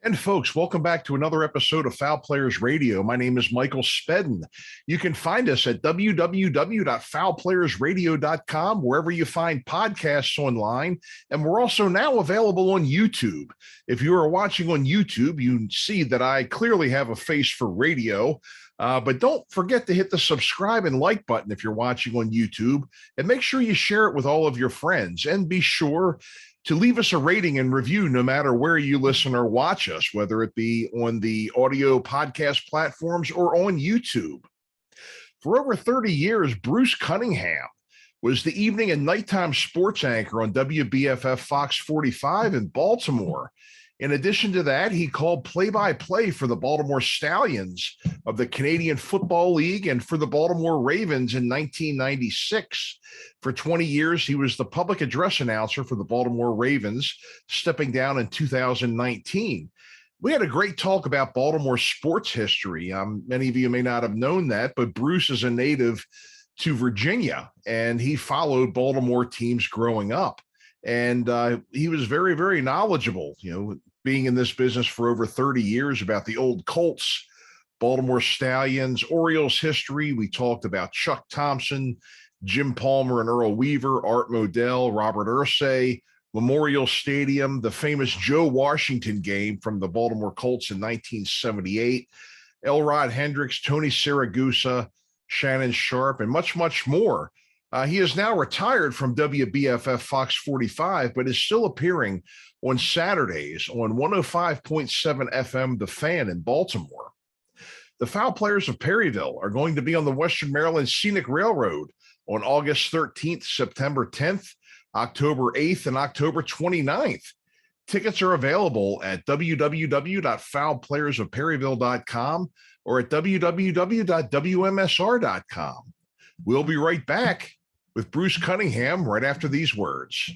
And folks, welcome back to another episode of Fowl Players Radio. My name is Michael Spedden. You can find us at www.fowlplayersradio.com, wherever you find podcasts online. And we're also now available on YouTube. If you are watching on YouTube, you see that I clearly have a face for radio. But don't forget to hit the subscribe and like button if you're watching on YouTube, and make sure you share it with all of your friends, and be sure to leave us a rating and review no matter where you listen or watch us, whether it be on the audio podcast platforms or on YouTube. For over 30 years, Bruce Cunningham was the evening and nighttime sports anchor on WBFF FOX 45 in Baltimore. In addition to that, he called play-by-play for the Baltimore Stallions of the Canadian Football League and for the Baltimore Ravens in 1996. For 20 years, he was the public address announcer for the Baltimore Ravens, stepping down in 2019. We had a great talk about Baltimore sports history. Many of you may not have known that, but Bruce is a native to Virginia, and he followed Baltimore teams growing up. And he was very, very knowledgeable, being in this business for over 30 years, about the old Colts, Baltimore Stallions, Orioles history. We talked about Chuck Thompson, Jim Palmer and Earl Weaver, Art Modell, Robert Irsay, Memorial Stadium, the famous Joe Washington game from the Baltimore Colts in 1978, Elrod Hendricks, Tony Siragusa, Shannon Sharpe, and much, much more. He is now retired from WBFF FOX 45, but is still appearing on Saturdays on 105.7 FM, The Fan in Baltimore. The Fowl Players of Perryville are going to be on the Western Maryland Scenic Railroad on August 13th, September 10th, October 8th, and October 29th. Tickets are available at www.fowlplayersofperryville.com or at www.wmsr.com. We'll be right back with Bruce Cunningham right after these words.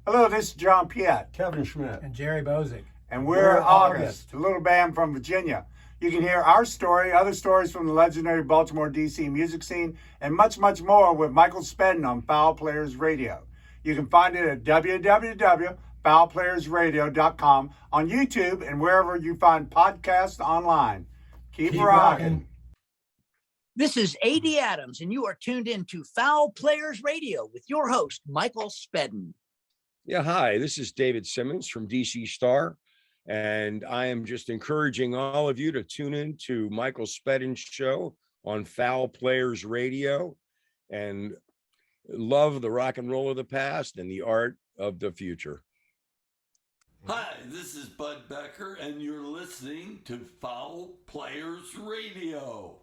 Hello, this is John Piet, Kevin Schmidt, and Jerry Bozick. And we're August, a little band from Virginia. You can hear our story, other stories from the legendary Baltimore, D.C. music scene, and much, much more with Michael Spedden on Fowl Players Radio. You can find it at www.fowlplayersradio.com, on YouTube, and wherever you find podcasts online. Keep rocking. This is A.D. Adams, and you are tuned in to Fowl Players Radio with your host, Michael Spedden. Yeah, hi, this is David Simmons from DC Star, and I am just encouraging all of you to tune in to Michael Spedden's show on Fowl Players Radio and love the rock and roll of the past and the art of the future. Hi, this is Bud Becker, and you're listening to Fowl Players Radio.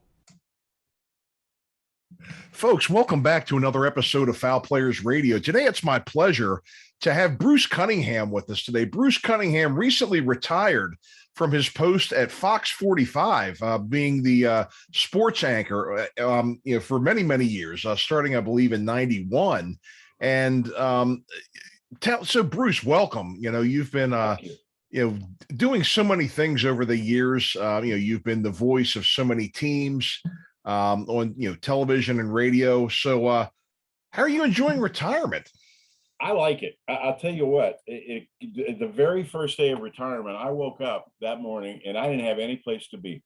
Folks, welcome back to another episode of Fowl Players Radio. Today, it's my pleasure to have Bruce Cunningham with us today. Bruce Cunningham recently retired from his post at Fox 45, being the sports anchor for many, many years, starting, I believe, in 91. And so, Bruce, welcome. You've been doing so many things over the years. You've been the voice of so many teams on television and radio. So how are you enjoying retirement? I like it. I'll tell you what, the very first day of retirement, I woke up that morning and I didn't have any place to be.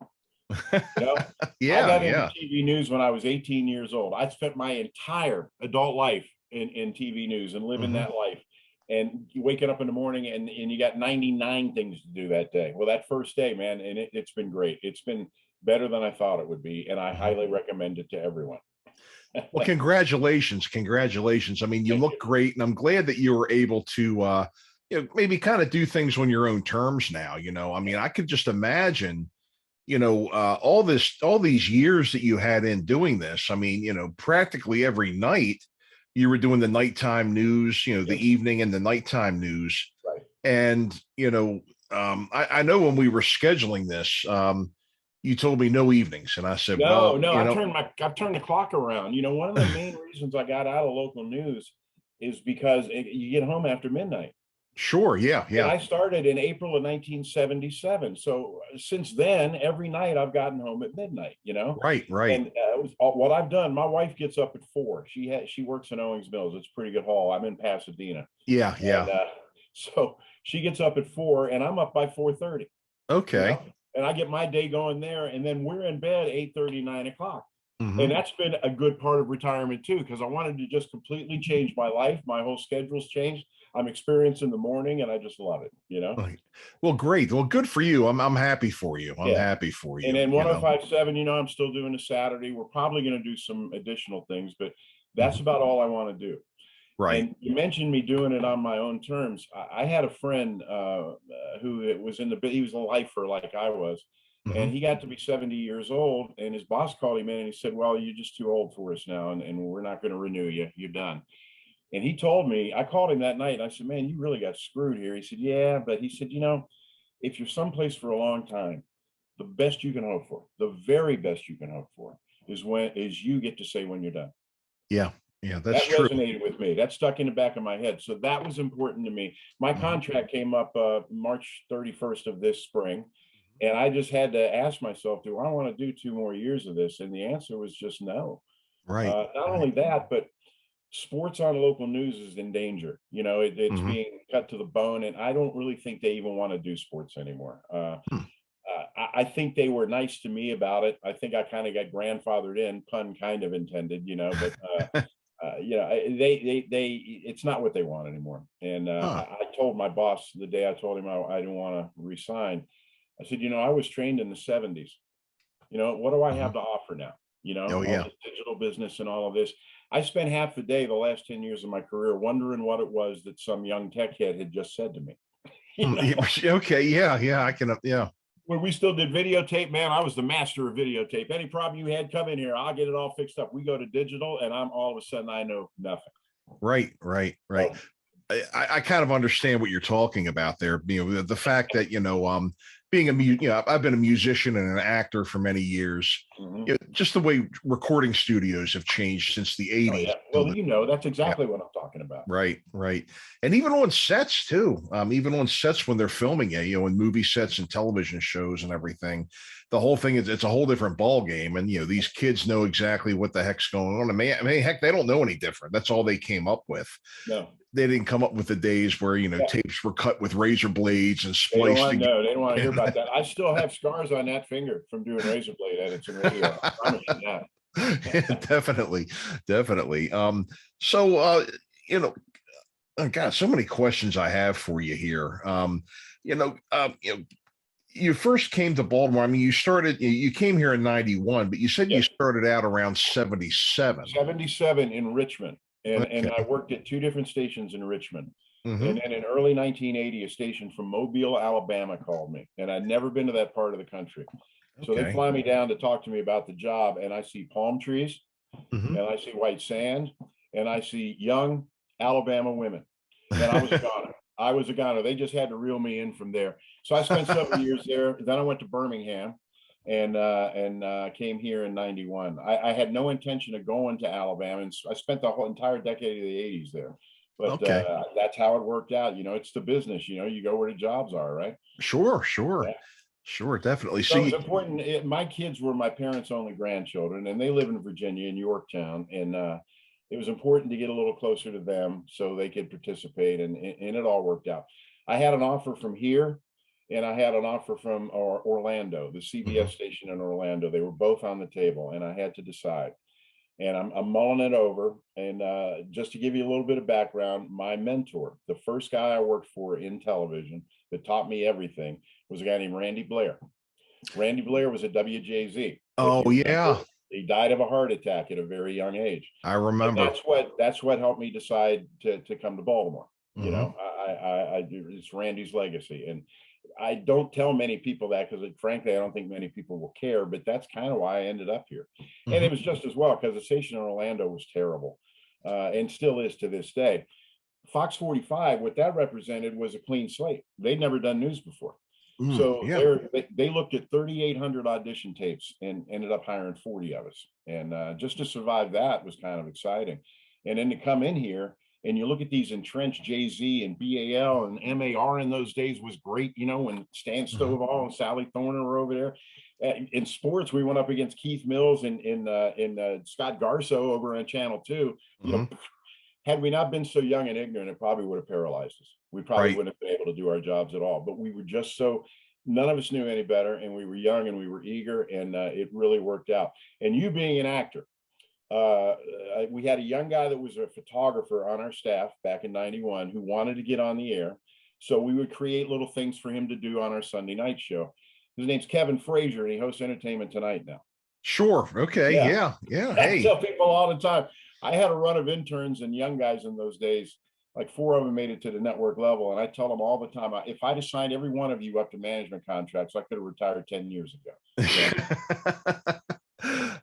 Yeah, I got into TV news when I was 18 years old. I spent my entire adult life in TV news and living that life. And you waking up in the morning and you got 99 things to do that day. Well, that first day, man, and it's been great. It's been better than I thought it would be, and I highly recommend it to everyone. Well, congratulations. I mean, you look great, and I'm glad that you were able to, maybe kind of do things on your own terms now. I mean, I could just imagine, all these years that you had in doing this. I mean, practically every night you were doing the nighttime news, the evening and the nighttime news. Right. And, I know when we were scheduling this, you told me no evenings, and I said, no. I've turned the clock around. One of the main reasons I got out of local news is because you get home after midnight. Sure, yeah. And I started in April of 1977. So since then, every night I've gotten home at midnight. Right. And what I've done. My wife gets up at 4. She works in Owings Mills. It's a pretty good haul. I'm in Pasadena. Yeah. And, so She gets up at 4 and I'm up by 4:30. Okay. You know? And I get my day going there, and then we're in bed 8:30, 9 o'clock. Mm-hmm. And that's been a good part of retirement too, because I wanted to just completely change my life. My whole schedule's changed. I'm experiencing the morning, and I just love it. You know. Right. Well, great. Well, good for you. I'm happy for you. I'm Yeah. happy for you. And then you know. 105.7, you know, I'm still doing a Saturday. We're probably going to do some additional things, but that's about all I want to do. Right. And you mentioned me doing it on my own terms. I had a friend who was he was a lifer like I was. And he got to be 70 years old, and his boss called him in and he said, well, you're just too old for us now, and we're not going to renew you. You're done. And he told me, I called him that night and I said, man, you really got screwed here. He said, yeah, but he said, you know, if you're someplace for a long time, the best you can hope for, the very best you can hope for is you get to say when you're done. Yeah. Yeah, that's that true. resonated with me. That stuck in the back of my head. So that was important to me. My contract came up March 31st of this spring. And I just had to ask myself, do I want to do 2 more years of this? And the answer was just no. Right. Not only that, but sports on local news is in danger. You know, it's being cut to the bone. And I don't really think they even want to do sports anymore. I think they were nice to me about it. I think I kind of got grandfathered in, pun kind of intended, you know, but you know, it's not what they want anymore. And I told my boss the day I told him I didn't want to resign. I said, you know, I was trained in the 70s. You know, what do I have to offer now? You know, all this digital business and all of this. I spent half the day the last 10 years of my career wondering what it was that some young tech head had just said to me. You know? Okay. Yeah. I can. Yeah. When we still did videotape, man, I was the master of videotape. Any problem you had, come in here. I'll get it all fixed up. We go to digital, and I'm all of a sudden I know nothing. Right. So, I kind of understand what you're talking about there. You know, the fact that, you know, being I've been a musician and an actor for many years. You know, just the way recording studios have changed since the 80s. Oh, yeah. Well, you know, that's exactly what I'm talking about. Right. And even on sets too, even on sets when they're filming it, you know, in movie sets and television shows and everything, the whole thing it's a whole different ball game. And, you know, these kids know exactly what the heck's going on. I mean, heck, they don't know any different. That's all they came up with. No. They didn't come up with the days where, you know, tapes were cut with razor blades and spliced. They don't want to hear about that. I still have scars on that finger from doing razor blade edits and radio. I promise you that. Definitely. So, you know, God, so many questions I have for you here. You first came to Baltimore. I mean, you came here in 91, but you said you started out around 77. 77 in Richmond. And I worked at 2 different stations in Richmond. And then in early 1980, a station from Mobile, Alabama called me. And I'd never been to that part of the country. So they fly me down to talk to me about the job. And I see palm trees, and I see white sand, and I see young Alabama women. And I was a goner. They just had to reel me in from there. So I spent several years there. Then I went to Birmingham and came here in 91. I had no intention of going to Alabama, and I spent the whole entire decade of the 80s there. But that's how it worked out. You know, it's the business. You know, you go where the jobs are, right? Sure, definitely. So it's important. My kids were my parents' only grandchildren, and they live in Virginia, in Yorktown, and it was important to get a little closer to them so they could participate, and it all worked out. I had an offer from here, and I had an offer from Orlando, the CBS station in Orlando. They were both on the table, and I had to decide. And I'm mulling it over. And just to give you a little bit of background, my mentor, the first guy I worked for in television that taught me everything, was a guy named Randy Blair. Randy Blair was at WJZ. Oh, yeah. He died of a heart attack at a very young age. I remember. And that's what helped me decide to come to Baltimore. You know, it's Randy's legacy. And I don't tell many people that because, frankly, I don't think many people will care, but that's kind of why I ended up here. And it was just as well because the station in Orlando was terrible and still is to this day. Fox 45, what that represented was a clean slate. They'd never done news before. So they looked at 3,800 audition tapes and ended up hiring 40 of us. And just to survive that was kind of exciting. And then to come in here, and you look at these entrenched JZ and BAL and MAR in those days was great, you know, when Stan Stovall and Sally Thorner were over there. In sports, we went up against Keith Mills and Scott Garso over on Channel 2. You know, Had we not been so young and ignorant, it probably would have paralyzed us. We probably Right. wouldn't have been able to do our jobs at all. But we were just so, none of us knew any better, and we were young and we were eager, and it really worked out. And you being an actor, we had a young guy that was a photographer on our staff back in '91 who wanted to get on the air. So we would create little things for him to do on our Sunday night show. His name's Kevin Frazier, and he hosts Entertainment Tonight now. Sure. Okay. Yeah. Yeah. I Hey. tell people all the time, I had a run of interns and young guys in those days. Like 4 of them made it to the network level. And I tell them all the time, if I'd have signed every one of you up to management contracts, I could have retired 10 years ago. Yeah.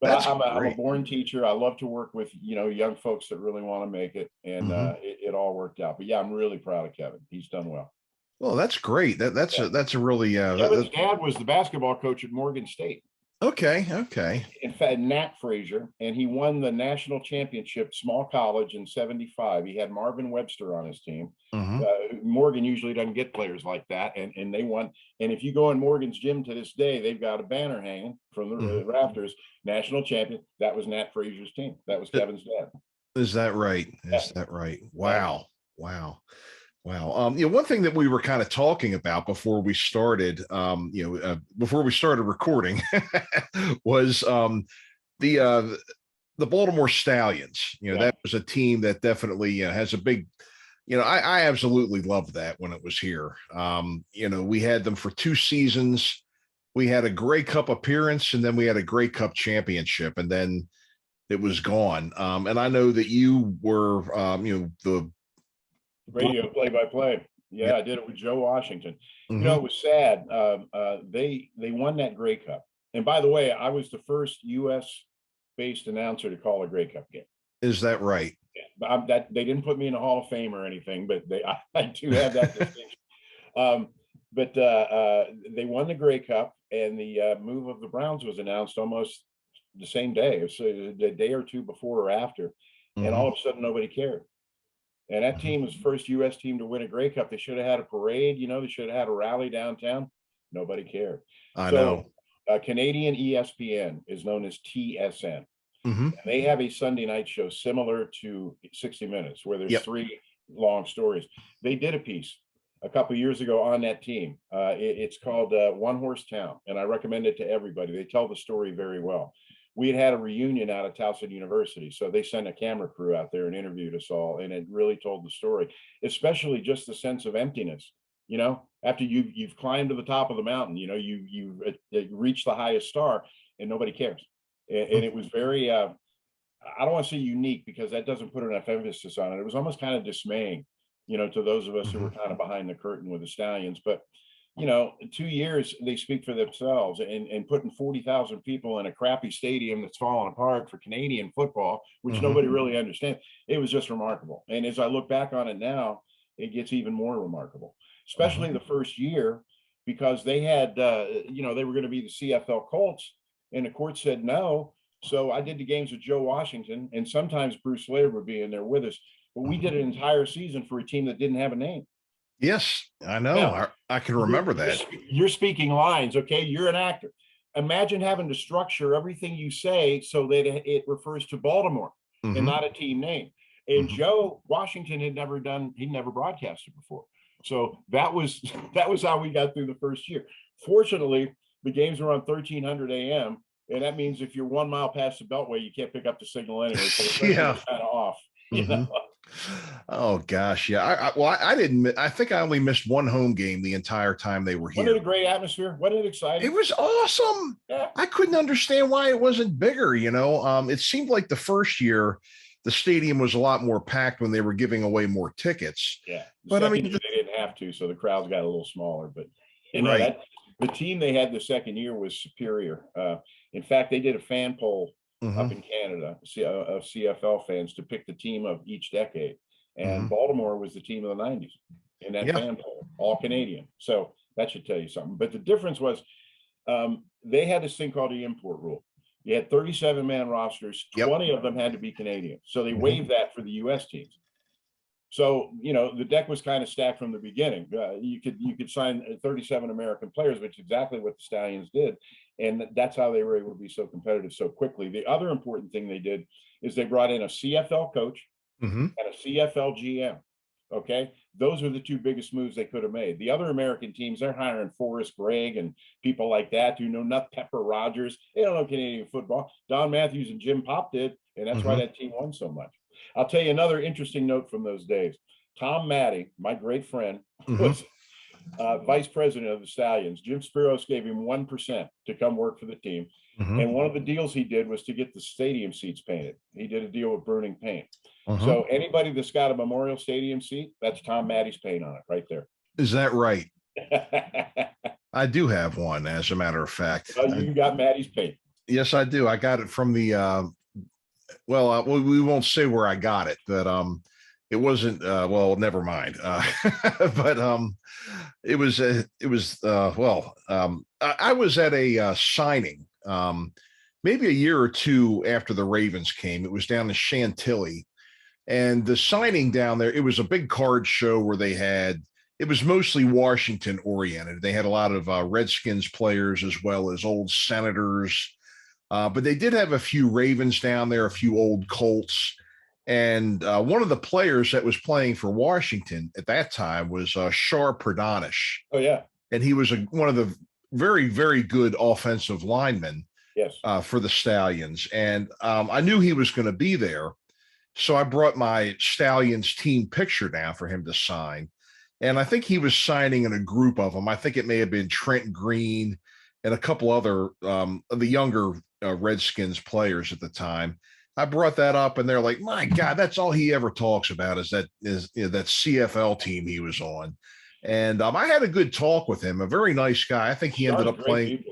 But I'm a born teacher. I love to work with, young folks that really want to make it. And it all worked out. But yeah, I'm really proud of Kevin. He's done well. Well, that's great. That's a really Kevin's dad was the basketball coach at Morgan State. Okay. In fact, Nat Frazier, and he won the national championship small college in '75. He had Marvin Webster on his team. Morgan usually doesn't get players like that, and they won. And if you go in Morgan's gym to this day, they've got a banner hanging from the rafters, national champion. That was Nat Frazier's team. That was Kevin's dad. Is that right? Is that right? Wow. One thing that we were kind of talking about before we started, recording was the Baltimore Stallions. That was a team that definitely has a big, I absolutely loved that when it was here. We had them for 2 seasons. We had a Grey Cup appearance, and then we had a Grey Cup championship, and then it was gone. And I know that you were, the radio play-by-play. Yeah, I did it with Joe Washington. It was sad. They won that Grey Cup. And by the way, I was the first U.S.-based announcer to call a Grey Cup game. Is that right? Yeah, they didn't put me in the Hall of Fame or anything, but I do have that distinction. But they won the Grey Cup, and the move of the Browns was announced almost the same day. It was a day or two before or after. And all of a sudden, nobody cared. And that team was the first U.S. team to win a Grey Cup. They should have had a parade, they should have had a rally downtown. Nobody cared. I know. Canadian ESPN is known as TSN. And they have a Sunday night show similar to 60 Minutes, where there's 3 long stories. They did a piece a couple of years ago on that team. It's called One Horse Town, and I recommend it to everybody. They tell the story very well. We had a reunion out of Towson University, so they sent a camera crew out there and interviewed us all, and it really told the story, especially just the sense of emptiness. After you've climbed to the top of the mountain, you've reached the highest star, and nobody cares. And it was very, I don't want to say unique, because that doesn't put enough emphasis on it. It was almost kind of dismaying, to those of us who were kind of behind the curtain with the Stallions. But 2 years, they speak for themselves, and putting 40,000 people in a crappy stadium that's falling apart for Canadian football, which nobody really understands. It was just remarkable. And as I look back on it now, it gets even more remarkable, especially the first year, because they had, they were going to be the CFL Colts, and the court said no. So I did the games with Joe Washington, and sometimes Bruce Laird would be in there with us. But we did an entire season for a team that didn't have a name. Yes, I know. Yeah. I can remember that. You're speaking lines, okay? You're an actor. Imagine having to structure everything you say so that it refers to Baltimore and not a team name. And Joe Washington he'd never broadcasted before. So that was how we got through the first year. Fortunately, the games were on 1300 AM, and that means if you're 1 mile past the Beltway, you can't pick up the signal anyway. So it's kind of off. Oh gosh, yeah. I think I only missed 1 home game the entire time they were here. Wasn't it a great atmosphere? Wasn't it exciting? It was awesome. Yeah. I couldn't understand why it wasn't bigger. It seemed like the first year the stadium was a lot more packed when they were giving away more tickets. Yeah, but I mean, they didn't have to, so the crowds got a little smaller. But the team they had the second year was superior. In fact, they did a fan poll up in Canada of CFL fans to pick the team of each decade. And Baltimore was the team of the 90s in that fan poll, all Canadian. So that should tell you something. But the difference was they had this thing called the import rule. You had 37-man rosters, 20 of them had to be Canadian. So they waived that for the U.S. teams. So, the deck was kind of stacked from the beginning. You could sign 37 American players, which is exactly what the Stallions did. And that's how they were able to be so competitive so quickly. The other important thing they did is they brought in a CFL coach Mm-hmm. and a CFL GM. Okay, those are the two biggest moves they could have made. The other American teams, they're hiring Forrest Gregg and people like that who know not Pepper Rogers. They don't know Canadian football. Don Matthews and Jim Pop did, and that's why that team won so much. I'll tell you another interesting note from those days. Tom Matty, my great friend, was vice president of the Stallions. Jim Spiros gave him 1% to come work for the team. And one of the deals he did was to get the stadium seats painted. He did a deal with Burning Paint. So anybody that's got a Memorial Stadium seat, that's Tom Matty's paint on it right there. Is that right? I do have one, as a matter of fact. You got Matty's paint. Yes, I do. I got it from the we won't say where I got it, but it wasn't well, never mind. But I was at a signing maybe a year or two after the Ravens came. It was down in Chantilly, and the signing down there, it was a big card show where it was mostly Washington oriented. They had a lot of Redskins players as well as old Senators, but they did have a few Ravens down there, a few old Colts. And one of the players that was playing for Washington at that time was Sharpe. Oh, yeah. And he was one of the very, very good offensive linemen. Yes. For the Stallions. And I knew he was going to be there. So I brought my Stallions team picture down for him to sign. And I think he was signing in a group of them. I think it may have been Trent Green and a couple other of the younger Redskins players at the time. I brought that up and they're like, my God, that's all he ever talks about is that CFL team he was on. And I had a good talk with him, a very nice guy. I think he ended up playing.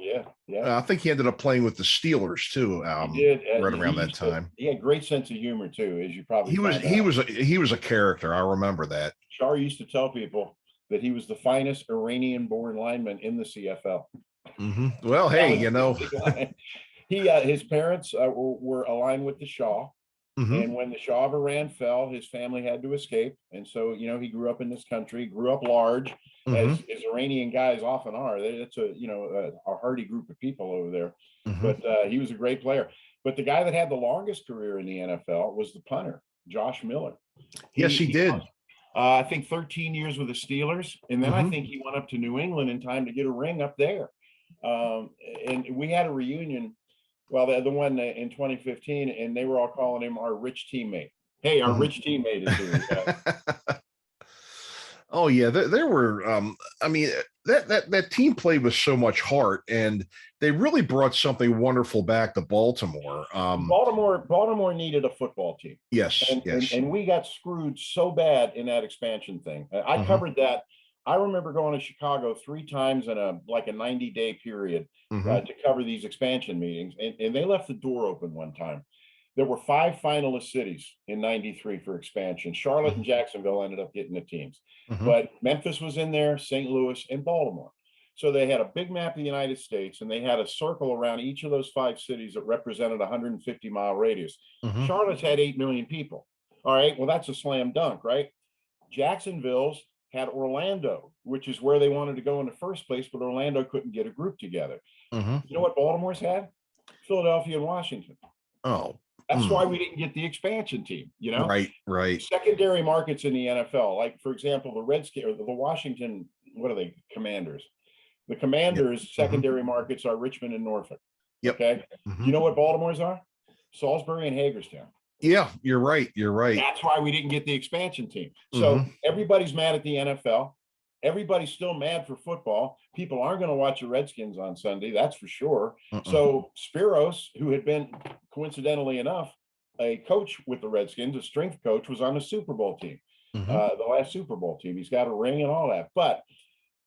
I think he ended up playing with the Steelers too. He did, right around that time. He had a great sense of humor too, as you probably. He was a character. I remember that. Shar used to tell people that he was the finest Iranian-born lineman in the CFL. Well, hey, his parents were aligned with the Shah. And when the Shah of Iran fell, his family had to escape. And so, he grew up in this country, grew up large, as Iranian guys often are. It's a hardy group of people over there. But he was a great player. But the guy that had the longest career in the NFL was the punter, Josh Miller. Yes, he did. I think 13 years with the Steelers. And then I think he went up to New England in time to get a ring up there. And we had a reunion. Well, the one in 2015, and they were all calling him our rich teammate. Hey, our rich teammate is here. Oh yeah, there were. I mean, that team played with so much heart, and they really brought something wonderful back to Baltimore. Baltimore needed a football team. Yes, and we got screwed so bad in that expansion thing. I covered that. I remember going to Chicago 3 times in a 90-day period to cover these expansion meetings. And they left the door open one time. There were 5 finalist cities in 93 for expansion. Charlotte and Jacksonville ended up getting the teams. But Memphis was in there, St. Louis, and Baltimore. So they had a big map of the United States, and they had a circle around each of those 5 cities that represented a 150-mile radius. Charlotte's had 8 million people. All right, well, that's a slam dunk, right? Jacksonville's had Orlando, which is where they wanted to go in the first place, but Orlando couldn't get a group together. You know what Baltimore's had? Philadelphia and Washington. Oh. That's why we didn't get the expansion team, Right. Secondary markets in the NFL, like, for example, the Redskins or the Washington, what are they? Commanders. The Commanders' secondary markets are Richmond and Norfolk. Yep. Okay. You know what Baltimore's are? Salisbury and Hagerstown. Yeah, you're right. That's why we didn't get the expansion team. So everybody's mad at the NFL. Everybody's still mad for football. People aren't going to watch the Redskins on Sunday, that's for sure. So Spiros, who had been, coincidentally enough, a coach with the Redskins, a strength coach, was on the Super Bowl team, the last Super Bowl team. He's got a ring and all that. But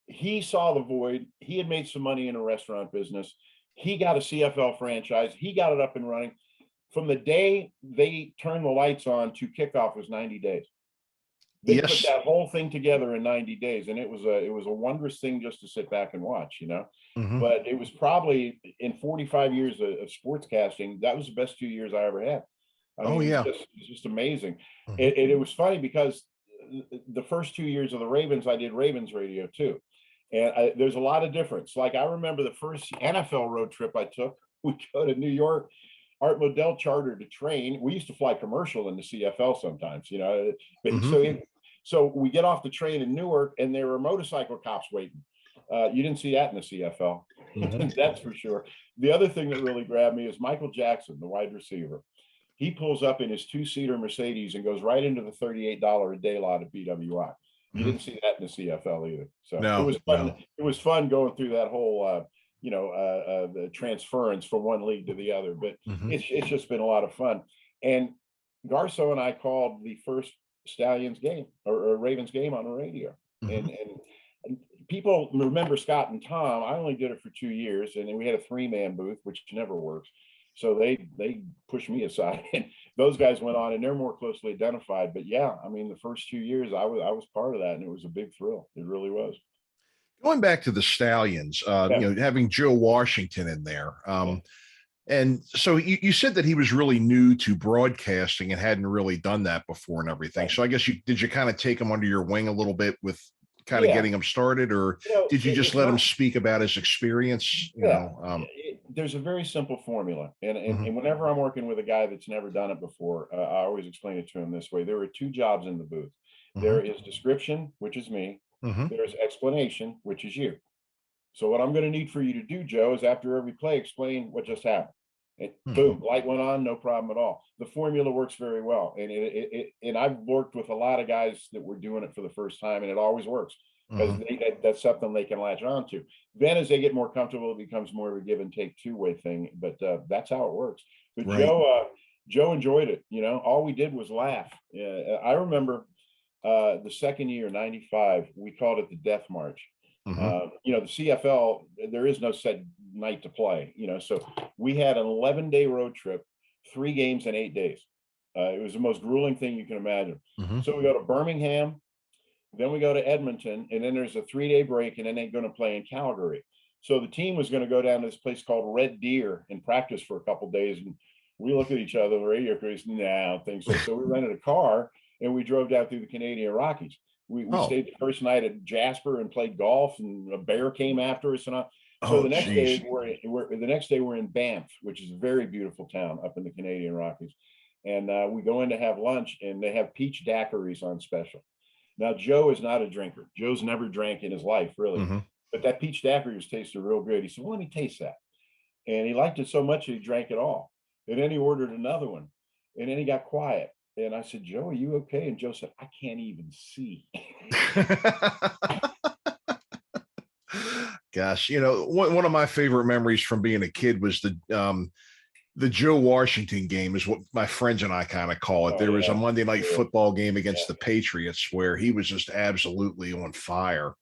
he saw the void. He had made some money in the restaurant business. He got a CFL franchise. He got it up and running. From the day they turned the lights on to kickoff was 90 days. They put that whole thing together in 90 days, and it was a wondrous thing just to sit back and watch, But it was probably in 45 years of sportscasting, that was the best 2 years I ever had. It's just amazing. It was funny because the first 2 years of the Ravens, I did Ravens radio too, and there's a lot of difference. Like I remember the first NFL road trip I took, we go to New York. Art Modell chartered a train. We used to fly commercial in the CFL sometimes, you know. So we get off the train in Newark, and there were motorcycle cops waiting. You didn't see that in the CFL. That's for sure. The other thing that really grabbed me is Michael Jackson, the wide receiver. He pulls up in his 2-seater Mercedes and goes right into the $38 a day lot at BWI. You didn't see that in the CFL either. So it was fun. It was fun going through that whole, the transference from one league to the other. But it's just been a lot of fun. And Garso and I called the first Stallions game or Ravens game on the radio. And people remember Scott and Tom. I only did it for 2 years, and then we had a 3-man booth, which never works. So they pushed me aside, and those guys went on, and they're more closely identified. But yeah, I mean, the first 2 years I was part of that, and it was a big thrill. It really was. Going back to the Stallions, having Joe Washington in there. And so you said that he was really new to broadcasting and hadn't really done that before and everything. So I guess did you kind of take him under your wing a little bit with kind of getting him started, or did you just let him speak about his experience? There's a very simple formula. And whenever I'm working with a guy that's never done it before, I always explain it to him this way. There are 2 jobs in the booth. There is description, which is me. There's explanation, which is you. So what I'm going to need for you to do, Joe, is after every play, explain what just happened. And boom, light went on, no problem at all. The formula works very well. And I've worked with a lot of guys that were doing it for the first time, and it always works because that's something they can latch on to. Then as they get more comfortable, it becomes more of a give and take 2-way thing. But that's how it works. But Joe enjoyed it. You know, all we did was laugh. I remember the second year, 95, we called it the Death March. The CFL, there is no set night to play, so we had an 11-day road trip, 3 games in 8 days. It was the most grueling thing you can imagine. So we go to Birmingham, then we go to Edmonton, and then there's a 3-day break, and then they're going to play in Calgary. So the team was going to go down to this place called Red Deer and practice for a couple of days. And we looked at each other, the radio crews, I don't think so. So we rented a car and we drove down through the Canadian Rockies. We stayed the first night at Jasper and played golf, and a bear came after us and all. So the next day we're in Banff, which is a very beautiful town up in the Canadian Rockies. And we go in to have lunch, and they have peach daiquiris on special. Now, Joe is not a drinker. Joe's never drank in his life, really. But that peach daiquiri was tasted real good. He said, well, let me taste that. And he liked it so much that he drank it all. And then he ordered another one. And then he got quiet. And I said, Joe, are you okay? And Joe said, I can't even see. Gosh, one of my favorite memories from being a kid was the Joe Washington game, is what my friends and I kind of call it. There was a Monday night football game against the Patriots where he was just absolutely on fire.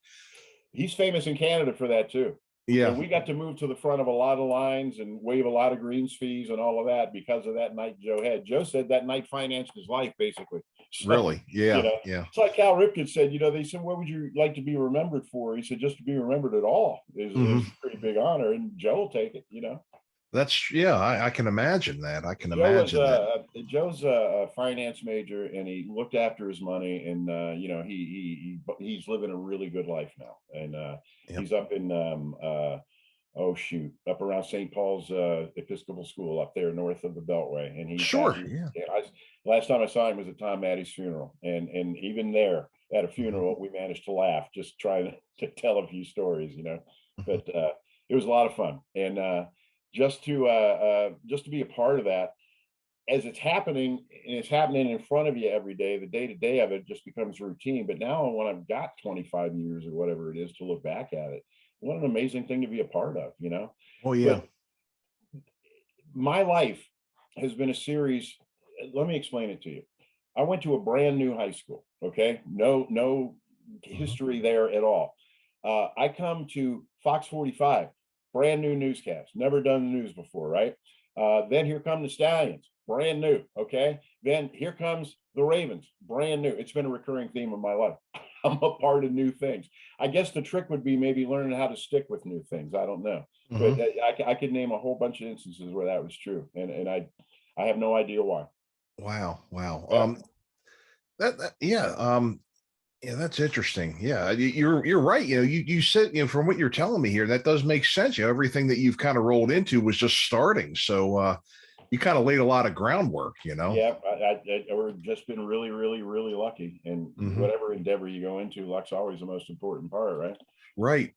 He's famous in Canada for that too. Yeah, and we got to move to the front of a lot of lines and waive a lot of greens fees and all of that because of that night Joe had. Joe said that night financed his life, basically. So, really? Yeah. It's like Cal Ripken said, they said, what would you like to be remembered for? He said, just to be remembered at all is a pretty big honor, and Joe will take it, That's I can imagine that. I can imagine that. Joe's a finance major, and he looked after his money, and he's living a really good life now, and he's up in up around St. Paul's Episcopal School up there north of the Beltway, and last time I saw him was at Tom Maddie's funeral, and even there at a funeral we managed to laugh just trying to tell a few stories, but it was a lot of fun, and just to be a part of that as it's happening, and it's happening in front of you every day. The day-to-day of it just becomes routine. But now when I've got 25 years or whatever it is to look back at it, what an amazing thing to be a part of, Oh, yeah. But my life has been a series. Let me explain it to you. I went to a brand new high school. Okay. No history there at all. I come to Fox 45. Brand new newscast, never done the news before, right? Then here come the Stallions, brand new, okay? Then here comes the Ravens, brand new. It's been a recurring theme of my life. I'm a part of new things. I guess the trick would be maybe learning how to stick with new things. I don't know. But I could name a whole bunch of instances where that was true. And I have no idea why. Wow. Yeah, that's interesting. Yeah, you're right. You said, from what you're telling me here, that does make sense. Everything that you've kind of rolled into was just starting. So, you kind of laid a lot of groundwork, you know? Yeah, we've just been really, really, really lucky. And whatever endeavor you go into, luck's always the most important part, right? Right.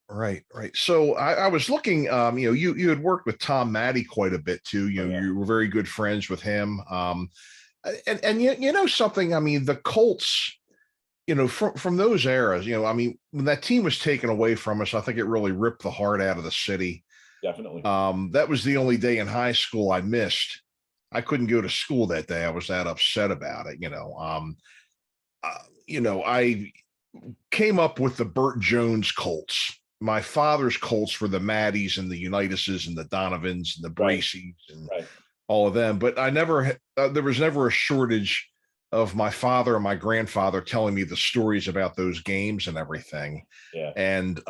So I was looking, you had worked with Tom Matte quite a bit too. You were very good friends with him. And you know something, I mean, the Colts, from those eras, when that team was taken away from us, I think it really ripped the heart out of the city. Definitely. That was the only day in high school I missed. I couldn't go to school that day. I was that upset about it, I came up with the Burt Jones Colts. My father's Colts were the Maddies and the Unitises and the Donovans and the Braceys and all of them. But I never, there was never a shortage of my father and my grandfather telling me the stories about those games and everything. Yeah. And,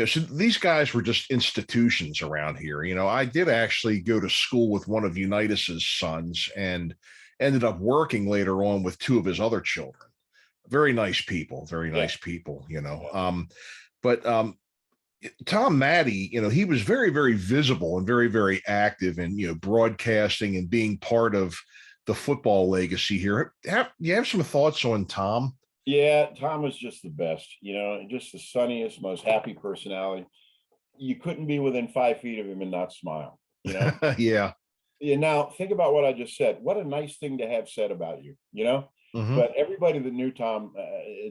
so these guys were just institutions around here. I did actually go to school with one of Unitas's sons and ended up working later on with two of his other children. Very nice people, But Tom Matte, he was very, very visible and very, very active in, broadcasting and being part of the football legacy here. You have some thoughts on Tom? Yeah, Tom was just the best, just the sunniest, most happy personality. You couldn't be within 5 feet of him and not smile, Yeah. Now think about what I just said. What a nice thing to have said about you, But everybody that knew Tom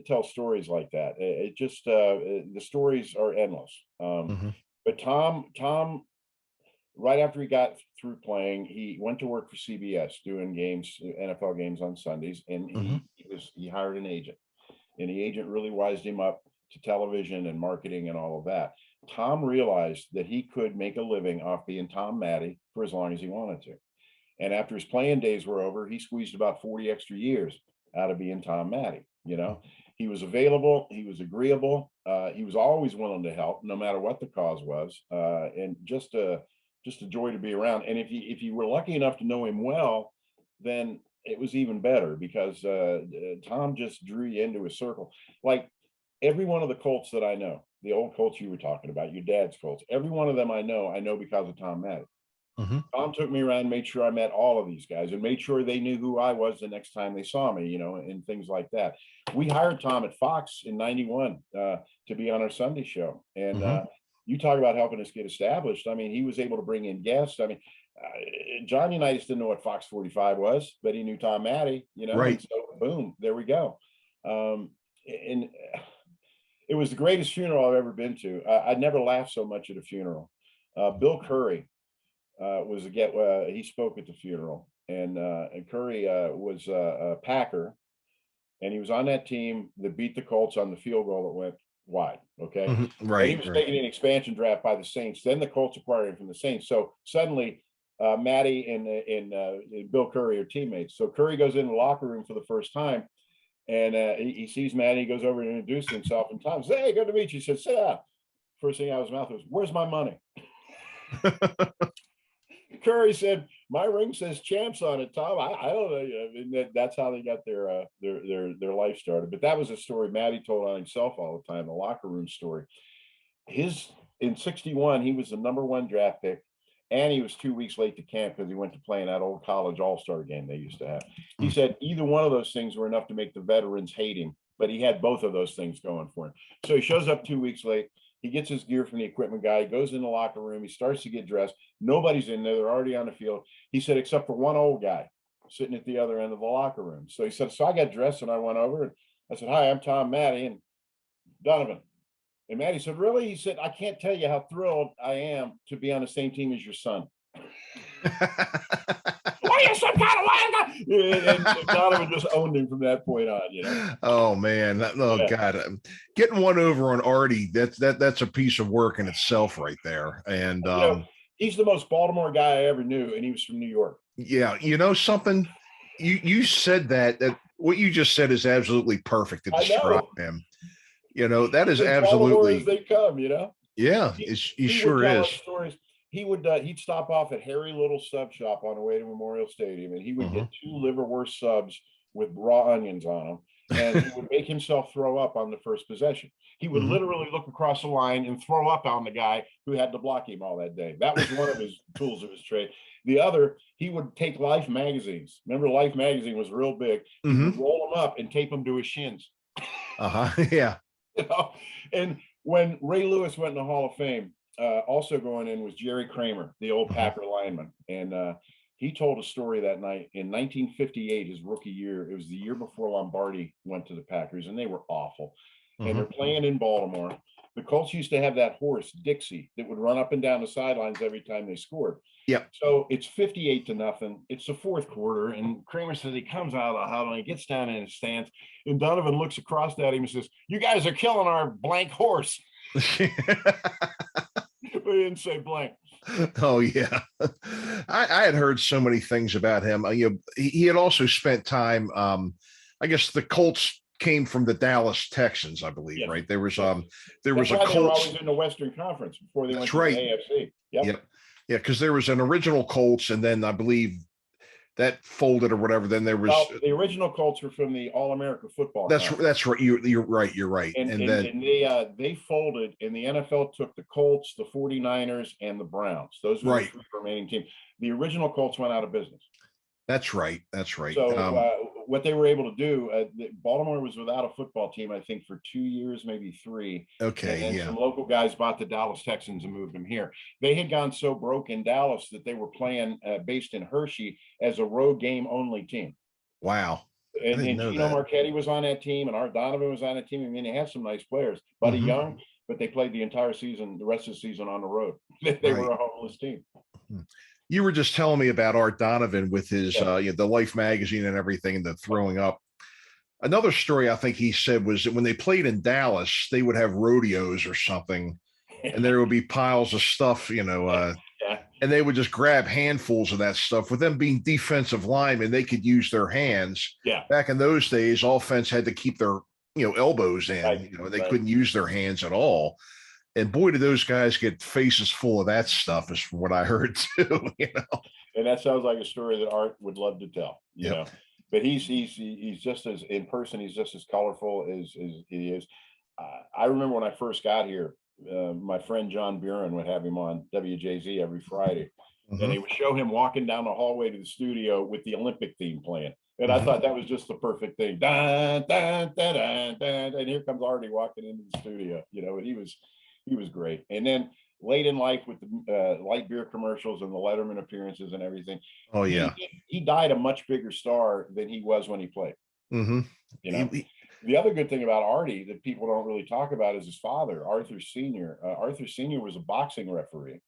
tells stories like that. It just the stories are endless. But Tom, right after he got through playing, he went to work for CBS doing games, NFL games on Sundays, and he hired an agent, and the agent really wised him up to television and marketing and all of that. Tom realized that he could make a living off being Tom Matte for as long as he wanted to. And after his playing days were over, he squeezed about 40 extra years out of being Tom Matte. He was available, he was agreeable, he was always willing to help, no matter what the cause was, and just a joy to be around. And if you were lucky enough to know him well, then it was even better, because Tom just drew you into his circle. Like every one of the Colts that I know, the old Colts you were talking about, your dad's Colts, every one of them I know because of Tom Matte. Tom took me around, made sure I met all of these guys, and made sure they knew who I was the next time they saw me, and things like that. We hired Tom at Fox in '91 to be on our Sunday show. And you talk about helping us get established. I mean, he was able to bring in guests. I mean, John Unitas didn't know what Fox 45 was, but he knew Tom Matte, Right. And so boom, there we go. And it was the greatest funeral I've ever been to. I never laughed so much at a funeral. Bill Curry he spoke at the funeral, and Curry was a Packer, and he was on that team that beat the Colts on the field goal that went wide. Okay. Right. And he was taking an expansion draft by the Saints. Then the Colts acquired him from the Saints. So suddenly Matte and Bill Curry are teammates. So Curry goes in the locker room for the first time, and he sees Matte. He goes over and introduces himself, and Tom says, "Hey, good to meet you." He said, "Sit down." First thing out of his mouth was, "Where's my money?" Curry said, "My ring says champs on it, Tom." I don't know. I mean, that's how they got their life started. But that was a story Matte told on himself all the time, the locker room story. In '61, he was the #1 draft pick, and he was 2 weeks late to camp because he went to play in that old college all-star game they used to have. He said either one of those things were enough to make the veterans hate him, but he had both of those things going for him. So he shows up 2 weeks late. He gets his gear from the equipment guy. He goes in the locker room. He starts to get dressed. Nobody's in there. They're already on the field. He said, except for one old guy sitting at the other end of the locker room. So he said, so I got dressed and I went over and I said, "Hi, I'm Tom Matte and Donovan." And Matte said, "Really?" He said, "I can't tell you how thrilled I am to be on the same team as your son." What are you, some kind of liar? And Donovan just owned him from that point on, Oh man, God, getting one over on Artie, that's a piece of work in itself right there. And he's the most Baltimore guy I ever knew, and he was from New York. Yeah, something. You said that what you just said is absolutely perfect to describe him. That is absolutely as they come. Yeah, he sure is. Stories. He'd stop off at Harry Little's sub shop on the way to Memorial Stadium, and he would get 2 liverwurst subs with raw onions on them, and he would make himself throw up on the first possession. He would literally look across the line and throw up on the guy who had to block him all that day. That was one of his tools of his trade. The other, he would take Life magazines. Remember, Life magazine was real big. He would roll them up and tape them to his shins. Yeah. You know? And when Ray Lewis went in the Hall of Fame, also going in was Jerry Kramer, the old Packer lineman. And he told a story that night in 1958, his rookie year. It was the year before Lombardi went to the Packers, and they were awful. And they're playing in Baltimore. The Colts used to have that horse, Dixie, that would run up and down the sidelines every time they scored. Yep. So it's 58-0. It's the fourth quarter, and Kramer says he comes out of the huddle and he gets down in his stance, and Donovan looks across at him and says, "You guys are killing our blank horse." But he didn't say blank. Oh yeah, I had heard so many things about him. He had also spent time. I guess the Colts came from the Dallas Texans, I believe, right? There was a Colts. They were always in the Western Conference before they went to the AFC. Yep. Yeah, because there was an original Colts, and then I believe that folded or whatever. Then there was the original Colts were from the All-America Football. That's right. You're right. You're right. And then they folded, and the NFL took the Colts, the 49ers, and the Browns. Those were the three remaining teams. The original Colts went out of business. That's right. That's right. So what they were able to do, Baltimore was without a football team, I think, for 2 years, maybe 3. Okay. And some local guys bought the Dallas Texans and moved them here. They had gone so broke in Dallas that they were playing based in Hershey as a road game only team. Wow. And Gino Marchetti was on that team, and Art Donovan was on that team. I mean, they had some nice players. Buddy Young, but they played the entire season, the rest of the season on the road. They were a homeless team. You were just telling me about Art Donovan with his the Life magazine and everything, and the throwing up. Another story I think he said was that when they played in Dallas, they would have rodeos or something, and there would be piles of stuff, and they would just grab handfuls of that stuff. With them being defensive linemen, they could use their hands. Yeah. Back in those days, offense had to keep their elbows in. Right. They couldn't use their hands at all. And boy, did those guys get faces full of that stuff, is from what I heard too. And that sounds like a story that Art would love to tell. You know, but he's just as in person. He's just as colorful as he is. I remember when I first got here, my friend John Buren would have him on WJZ every Friday, and they would show him walking down the hallway to the studio with the Olympic theme playing. And I thought that was just the perfect thing. Dun, dun, dun, dun, dun, and here comes Artie walking into the studio. And he was great. And then late in life with the light beer commercials and the Letterman appearances and everything. Oh yeah. He died a much bigger star than he was when he played. The other good thing about Artie that people don't really talk about is his father, Arthur Sr. Arthur Sr. was a boxing referee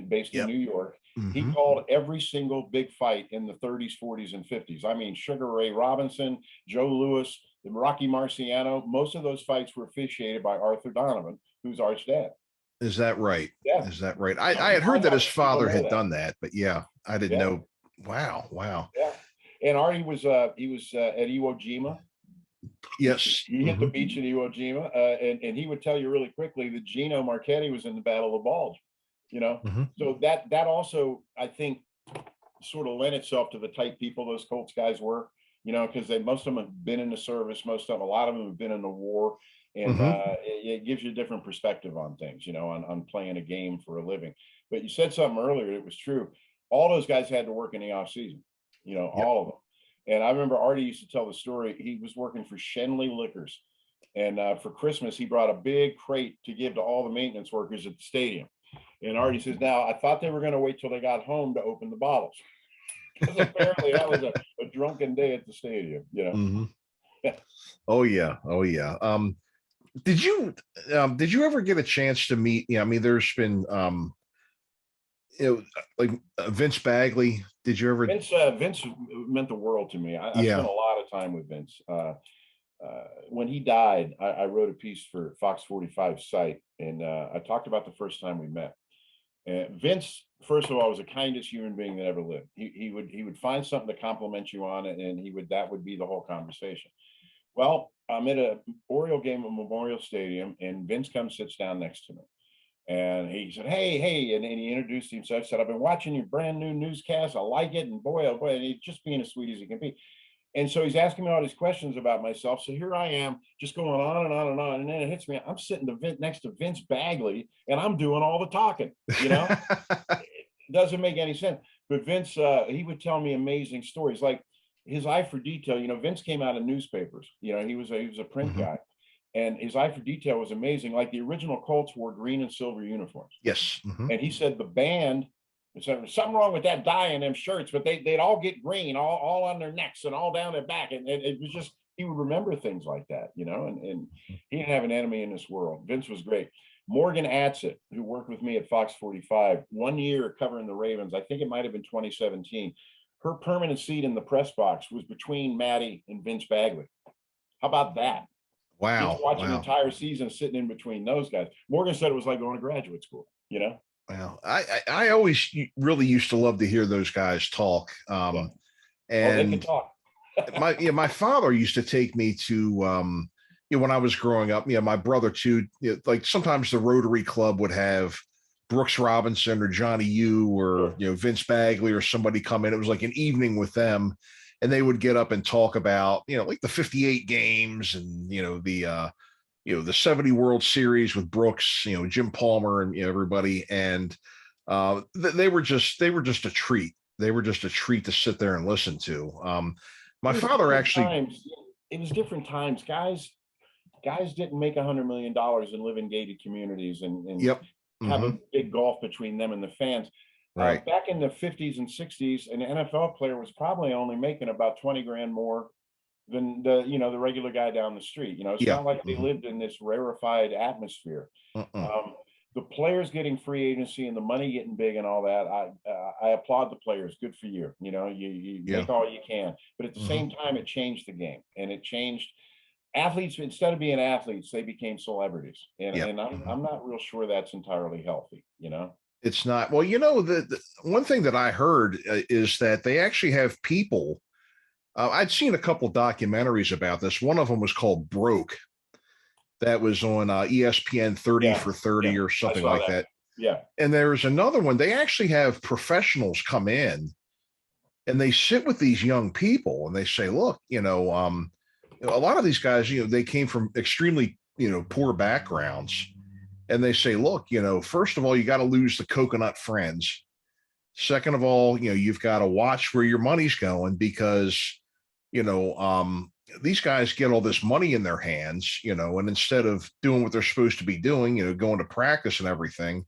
based in New York. He called every single big fight in the 30s, 40s, and 50s. I mean, Sugar Ray Robinson, Joe Louis, Rocky Marciano. Most of those fights were officiated by Arthur Donovan, who's Art's dad. Is that right? Yeah. Is that right? I had heard that his father had done that, but I didn't know. Wow. Yeah. And Artie was at Iwo Jima. Yes. He hit the beach at Iwo Jima, and he would tell you really quickly that Gino Marchetti was in the Battle of the Bulge. So that also, I think, sort of lent itself to the type people those Colts guys were. Because most of them have been in the service, a lot of them have been in the war. And it gives you a different perspective on things, on playing a game for a living. But you said something earlier, it was true. All those guys had to work in the off season, all of them. And I remember Artie used to tell the story. He was working for Shenley Liquors. And for Christmas, he brought a big crate to give to all the maintenance workers at the stadium. And Artie says, now, I thought they were going to wait till they got home to open the bottles. Because apparently that was a drunken day at the stadium, Oh yeah. Did you ever get a chance to meet? There's been like Vince Bagley. Did you ever? Vince meant the world to me. I spent a lot of time with Vince. When he died, I wrote a piece for Fox 45's site, and I talked about the first time we met. Vince, first of all, was the kindest human being that ever lived. He would find something to compliment you on it, and that would be the whole conversation. Well, I'm at an Oriole game at Memorial Stadium, and Vince comes, sits down next to me. And he said, hey, and he introduced himself, said, I've been watching your brand new newscast. I like it. And boy, oh boy, and he's just being as sweet as he can be. And so he's asking me all these questions about myself. So here I am just going on and on and on. And then it hits me. I'm sitting next to Vince Bagley, and I'm doing all the talking, It doesn't make any sense. But Vince, he would tell me amazing stories, like his eye for detail. Vince came out of newspapers. He was a print guy, and his eye for detail was amazing. Like the original Colts wore green and silver uniforms. Yes. And he said the band, there's something wrong with that dye in them shirts, but they'd all get green, all on their necks and all down their back. And it was just, he would remember things like that, and he didn't have an enemy in this world. Vince was great. Morgan Atzett, who worked with me at Fox 45, 1 year covering the Ravens, I think it might have been 2017. Her permanent seat in the press box was between Matty and Vince Bagley. How about that? Wow. Just watching the entire season sitting in between those guys. Morgan said it was like going to graduate school, Well, I always really used to love to hear those guys talk. And they can talk. my father used to take me to when I was growing up. My brother too. Like sometimes the Rotary Club would have Brooks Robinson or Johnny U or Vince Bagley or somebody come in. It was like an evening with them, and they would get up and talk about like the 58 games and the 70 World Series with Brooks, Jim Palmer and everybody. And they were just a treat. They were just a treat to sit there and listen to. My father actually, it was different times. Guys didn't make $100 million and live in gated communities and have a big gulf between them and the fans. Right. Back in the 50s and 60s, an NFL player was probably only making about 20 grand more than the regular guy down the street. It's not like they lived in this rarefied atmosphere. The players getting free agency and the money getting big and all that, I applaud the players. Good for you. You make all you can, but at the same time, it changed the game, and it changed athletes. Instead of being athletes, they became celebrities, and I'm not real sure that's entirely healthy. It's not. Well, the one thing that I heard is that they actually have people. I'd seen a couple documentaries about this. One of them was called Broke. That was on ESPN 30 for 30 or something like that. Yeah. And there's another one. They actually have professionals come in and they sit with these young people and they say, look, a lot of these guys, they came from extremely, poor backgrounds. And they say, look, first of all, you got to lose the coconut friends. Second of all, you've got to watch where your money's going because, these guys get all this money in their hands, and instead of doing what they're supposed to be doing, going to practice and everything,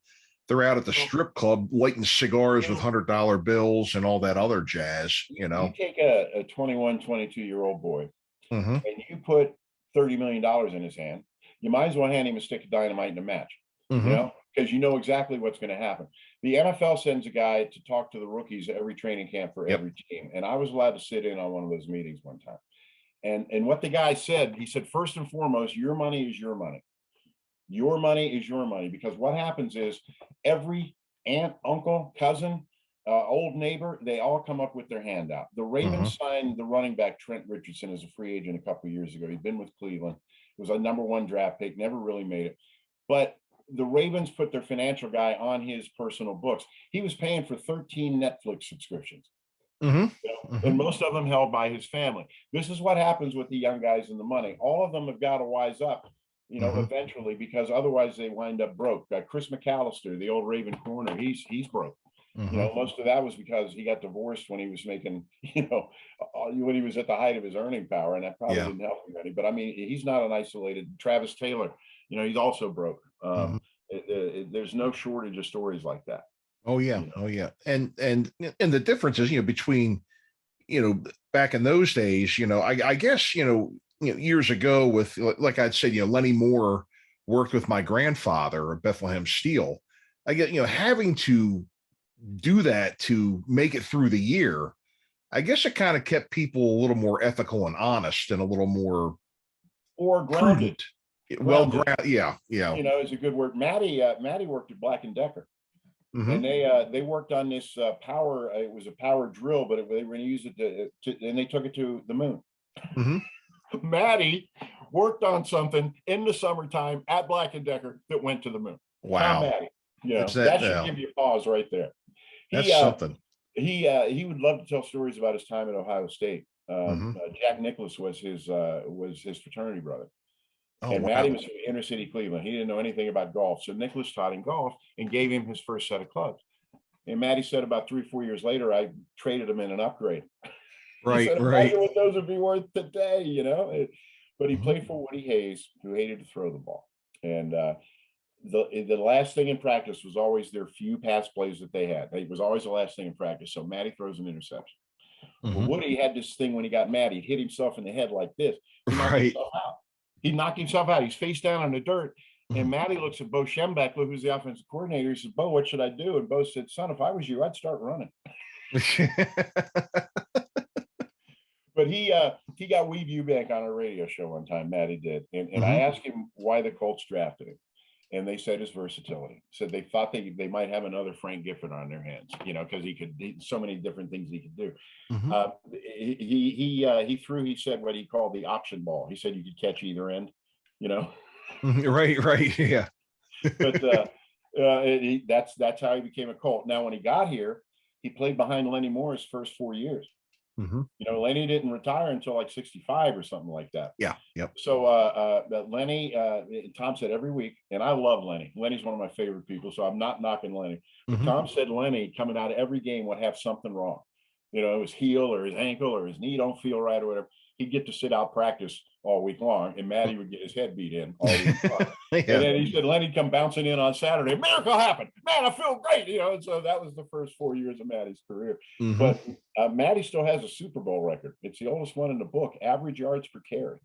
they're out at the strip club lighting cigars with $100 bills and all that other jazz, You take a 21, 22-year-old boy and you put $30 million in his hand, you might as well hand him a stick of dynamite in a match, because you know exactly what's going to happen. The NFL sends a guy to talk to the rookies at every training camp for every team. And I was allowed to sit in on one of those meetings one time. And what the guy said, he said, first and foremost, your money is your money. Your money is your money. Because what happens is every aunt, uncle, cousin, old neighbor, they all come up with their hand out. The Ravens signed the running back Trent Richardson as a free agent a couple of years ago. He'd been with Cleveland. It was a #1 draft pick, never really made it. But the Ravens put their financial guy on his personal books. He was paying for 13 Netflix subscriptions. And most of them held by his family. This is what happens with the young guys and the money. All of them have got to wise up, eventually, because otherwise they wind up broke. Chris McAllister, the old Raven corner, he's broke. Most of that was because he got divorced when he was making, when he was at the height of his earning power, and that probably didn't help him any. But I mean, he's not an isolated. Travis Taylor, he's also broke. There's no shortage of stories like that. Oh yeah. Oh yeah. And the difference is, between, back in those days, I guess, years ago with, like I'd said, Lenny Moore worked with my grandfather at Bethlehem Steel. I get, having to do that to make it through the year, I guess it kind of kept people a little more ethical and honest and a little more grounded. Well, yeah. Is a good word. Matty worked at Black & Decker. And they worked on this power. It was a power drill, but they were going to use it and they took it to the moon. Matty worked on something in the summertime at Black & Decker that went to the moon. Wow. Matty. That should give you a pause right there. That's something. He would love to tell stories about his time at Ohio State. Jack Nicklaus was his fraternity brother. And Matty was from inner city Cleveland. He didn't know anything about golf. So Nicholas taught him golf and gave him his first set of clubs. And Matty said about 3 or 4 years later, I traded him in an upgrade. Right, said, right. imagine what those would be worth today, you know. But he played for Woody Hayes, who hated to throw the ball. And the last thing in practice was always their few pass plays that they had. It was always the last thing in practice. So Matty throws an interception. Well, Woody had this thing when he got mad, he'd hit himself in the head like this. He knocked himself out. He's face down in the dirt. And Matty looks at Bo Schembechler, who's the offensive coordinator. He says, Bo, what should I do? And Bo said, son, if I was you, I'd start running. But he got Weave Eubank on a radio show one time, Matty did. And I asked him why the Colts drafted him. And they said his versatility. Said they thought they might have another Frank Gifford on their hands, you know, because he so many different things he could do. He said what he called the option ball. He said you could catch either end, you know. Right, yeah. But that's how he became a Colt. Now, when he got here, he played behind Lenny Moore his first 4 years. You know, Lenny didn't retire until like 65 or something like that. Yeah. Yep. So Lenny, Tom said every week, and I love Lenny. Lenny's one of my favorite people, so I'm not knocking Lenny. But Tom said Lenny coming out of every game would have something wrong. You know, his heel or his ankle or his knee don't feel right or whatever. He'd get to sit out practice all week long, and Matty would get his head beat in all week long. And then he said Lenny'd come bouncing in on Saturday. Miracle happened. Man, I feel great. You know, and so that was the first 4 years of Matty's career. But Matty still has a Super Bowl record. It's the oldest one in the book, average yards per carry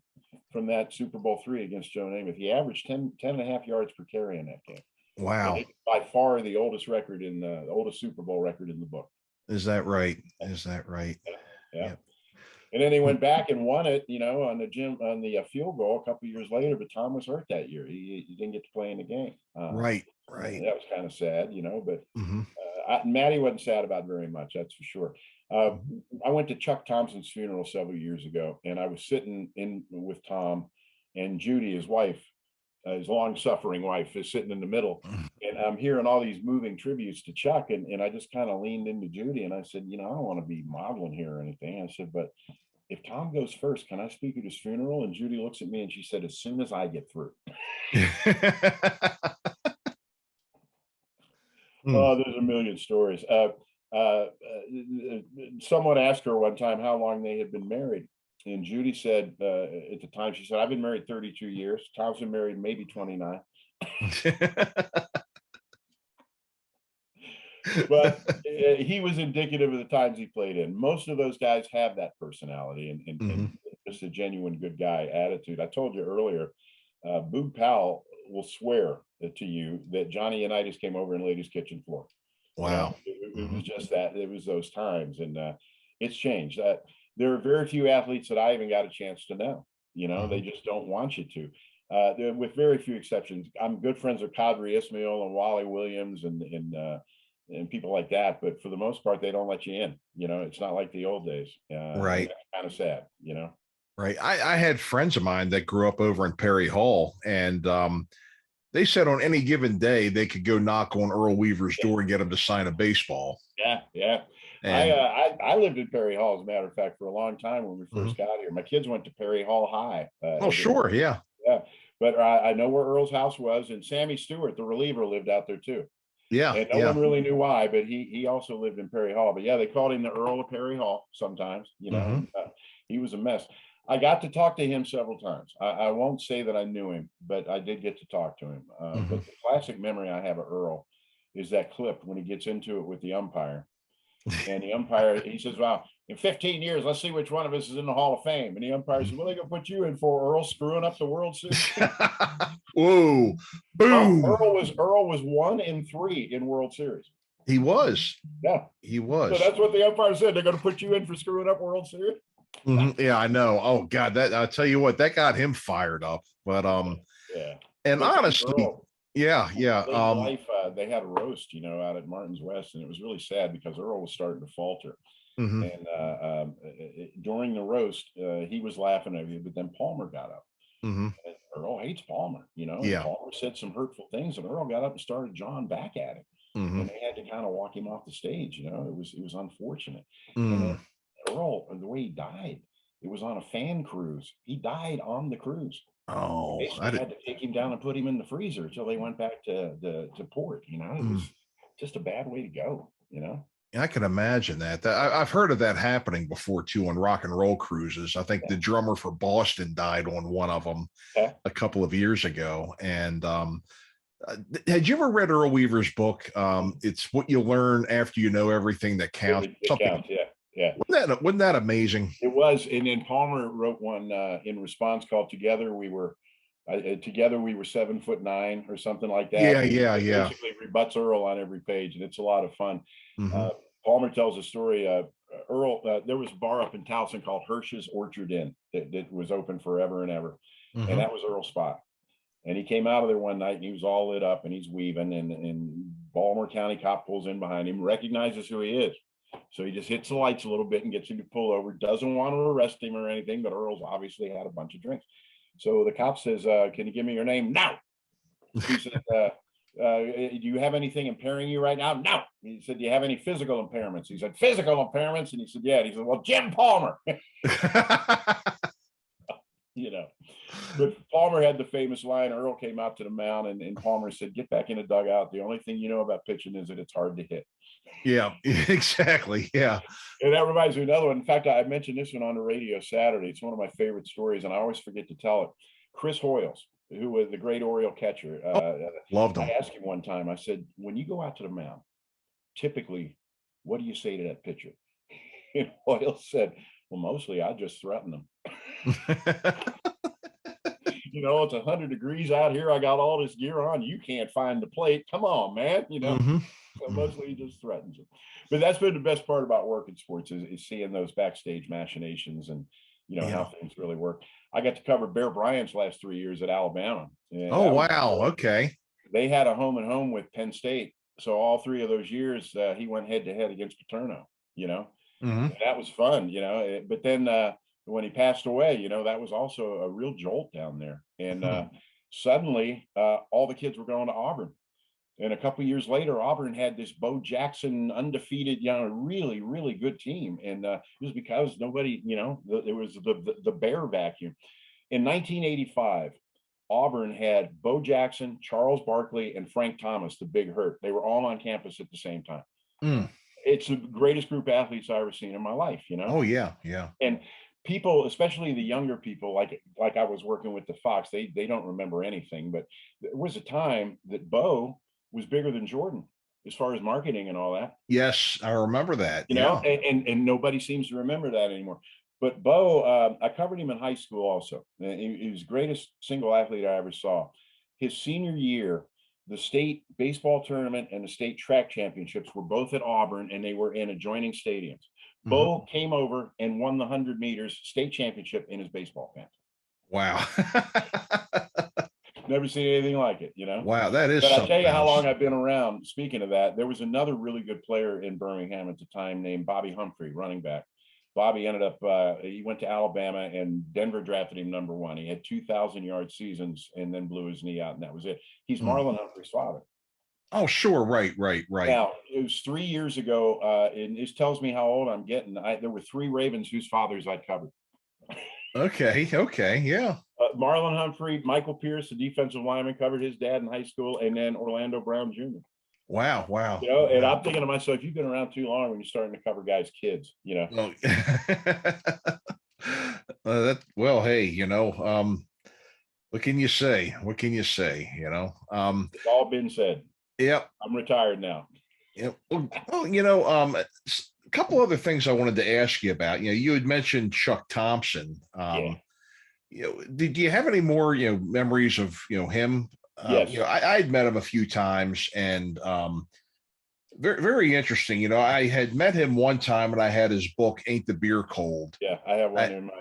from that Super Bowl III against Joe Namath. He averaged 10 and a half yards per carry in that game. Wow. It's by far the oldest record the oldest Super Bowl record in the book. Is that right? Is that right? Yeah. Yep. And then they went back and won it, you know, on the field goal a couple of years later. But Tom was hurt that year; he didn't get to play in the game. Right. That was kind of sad, you know. But Matty wasn't sad about very much, that's for sure. I went to Chuck Thompson's funeral several years ago, and I was sitting in with Tom and Judy, his wife, his long-suffering wife, is sitting in the middle. And I'm hearing all these moving tributes to Chuck, and I just kind of leaned into Judy and I said, you know, I don't want to be modeling here or anything. I said, but if Tom goes first, can I speak at his funeral? And Judy looks at me and she said, as soon as I get through. Oh, there's a million stories. Someone asked her one time how long they had been married. And Judy said, at the time, she said, I've been married 32 years. Tom's been married maybe 29. But he was indicative of the times he played in. Most of those guys have that personality and just a genuine good guy attitude. I told you earlier, Boog Powell will swear to you that Johnny Unitas came over and laid his kitchen floor. Wow. It was just that. It was those times. And it's changed. There are very few athletes that I even got a chance to know. You know, they just don't want you to. With very few exceptions. I'm good friends with Kadri Ismail and Wally Williams and people like that, but for the most part, they don't let you in. You know, it's not like the old days. Right. Kind of sad, you know. Right. I had friends of mine that grew up over in Perry Hall, and they said on any given day they could go knock on Earl Weaver's door and get him to sign a baseball. Yeah. And I lived in Perry Hall, as a matter of fact, for a long time when we first got here. My kids went to Perry Hall High. Sure. Yeah. But I know where Earl's house was, and Sammy Stewart, the reliever, lived out there too. Yeah. And no one really knew why, but he also lived in Perry Hall. But yeah, they called him the Earl of Perry Hall sometimes, you know. He was a mess. I got to talk to him several times. I won't say that I knew him, but I did get to talk to him. But the classic memory I have of Earl is that clip when he gets into it with the umpire. And the umpire, he says, well, in 15 years, let's see which one of us is in the Hall of Fame. And the umpire says, what are they going to put you in for, Earl, screwing up the World Series? Whoa. Boom. Earl was 1 in 3 in World Series. He was. Yeah. He was. So that's what the umpire said. They're going to put you in for screwing up World Series. Yeah, I know. Oh God, that I'll tell you what, that got him fired up. But and but honestly, Earl, yeah. Life, they had a roast, you know, out at Martin's West, and it was really sad because Earl was starting to falter. And during the roast, he was laughing at you, but then Palmer got up. And Earl hates Palmer, you know. Yeah. Palmer said some hurtful things, and Earl got up and started jawing back at him. And they had to kind of walk him off the stage. You know, it was unfortunate. And then Earl, the way he died, it was on a fan cruise. He died on the cruise. Oh, I had to take him down and put him in the freezer until they went back to port. You know, it was just a bad way to go. I can imagine that. I've heard of that happening before too on rock and roll cruises. I think the drummer for Boston died on one of them a couple of years ago. And had you ever read Earl Weaver's book? It's What You Learn After You Know Everything That Counts. It counts, yeah. Wasn't that amazing? It was. And then Palmer wrote one in response called Together We Were 7'9" or something like that. Yeah. Basically rebuts Earl on every page, and it's a lot of fun. Mm-hmm. Palmer tells a story. Earl, there was a bar up in Towson called Hirsch's Orchard Inn that was open forever and ever, and that was Earl's spot. And he came out of there one night, and he was all lit up, and he's weaving, and Baltimore County cop pulls in behind him, recognizes who he is. So he just hits the lights a little bit and gets him to pull over. Doesn't want to arrest him or anything, but Earl's obviously had a bunch of drinks. So the cop says, "Can you give me your name?" "No." He said, "Do you have anything impairing you right now?" "No." He said, "Do you have any physical impairments?" He said, "Physical impairments?" And he said, "Yeah." And he said, "Well, Jim Palmer." But Palmer had the famous line. Earl came out to the mound, and Palmer said, "Get back in the dugout. The only thing you know about pitching is that it's hard to hit." Yeah, exactly. Yeah. And that reminds me of another one. In fact, I mentioned this one on the radio Saturday. It's one of my favorite stories, and I always forget to tell it. Chris Hoyles, who was the great Oriole catcher. Loved him. I asked him one time, I said, when you go out to the mound, typically, what do you say to that pitcher? And Hoyles said, well, mostly I just threaten them. It's 100 degrees out here. I got all this gear on. You can't find the plate. Come on, man. So mostly he just threatens them. But that's been the best part about working sports is seeing those backstage machinations and, how things really work. I got to cover Bear Bryant's last 3 years at Alabama. Wow. Okay. They had a home and home with Penn State. So all 3 of those years, he went head to head against Paterno, And that was fun, But then when he passed away, that was also a real jolt down there. And suddenly all the kids were going to Auburn. And a couple of years later, Auburn had this Bo Jackson undefeated, really, really good team. And it was because nobody, it was the Bear vacuum. In 1985, Auburn had Bo Jackson, Charles Barkley, and Frank Thomas, the Big Hurt. They were all on campus at the same time. It's the greatest group of athletes I've ever seen in my life, Oh, yeah. And people, especially the younger people, like I was working with the Fox, they don't remember anything. But there was a time that Bo was bigger than Jordan as far as marketing and all that. Yes, I remember that. And nobody seems to remember that anymore. But Bo, I covered him in high school also. He was the greatest single athlete I ever saw. His senior year, the state baseball tournament and the state track championships were both at Auburn, and they were in adjoining stadiums. Bo came over and won the 100 meters state championship in his baseball pants. Wow. Never seen anything like it, Wow, that is. But I'll tell you how long I've been around. Speaking of that, there was another really good player in Birmingham at the time named Bobby Humphrey, running back. Bobby ended up, he went to Alabama, and Denver drafted him number 1. He had 2,000-yard seasons and then blew his knee out, and that was it. He's Marlon Humphrey's father. Oh, sure. Right. Now, it was 3 years ago, and this tells me how old I'm getting. There were 3 Ravens whose fathers I'd covered. Okay, yeah. Marlon Humphrey, Michael Pierce, the defensive lineman, covered his dad in high school, and then Orlando Brown Jr. Wow. And I'm thinking to myself, you've been around too long when you're starting to cover guys' kids, Well, hey, what can you say? It's all been said. Yep. I'm retired now. Yep. Well, a couple other things I wanted to ask you about. You had mentioned Chuck Thompson. Did you have any more, memories of, him? Yes. I had met him a few times, and very, very interesting. I had met him one time, and I had his book, Ain't the Beer Cold? Yeah, I have one in my,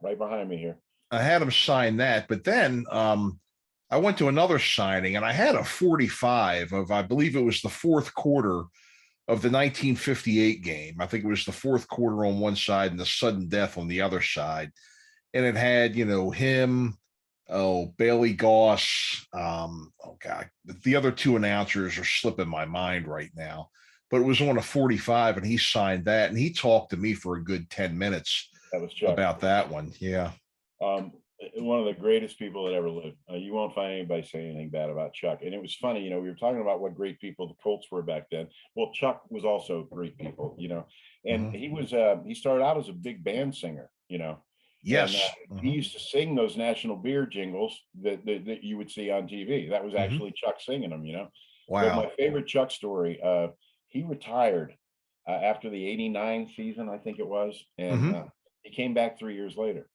right behind me here. I had him sign that, but then I went to another signing, and I had a 45 of, I believe it was the fourth quarter of the 1958 game. I think it was the fourth quarter on one side and the sudden death on the other side. And it had, him, Bailey Goss. Oh God, the other 2 announcers are slipping my mind right now, but it was on a 45, and he signed that, and he talked to me for a good 10 minutes That was Chuck. about that one. Yeah. one of the greatest people that ever lived. You won't find anybody saying anything bad about Chuck. And it was funny, we were talking about what great people the Colts were back then. Well, Chuck was also great people, and he started out as a big band singer, Yes. And, he used to sing those national beer jingles that you would see on TV. That was actually Chuck singing them, Wow. But my favorite Chuck story, he retired after the '89 season, I think it was. And he came back 3 years later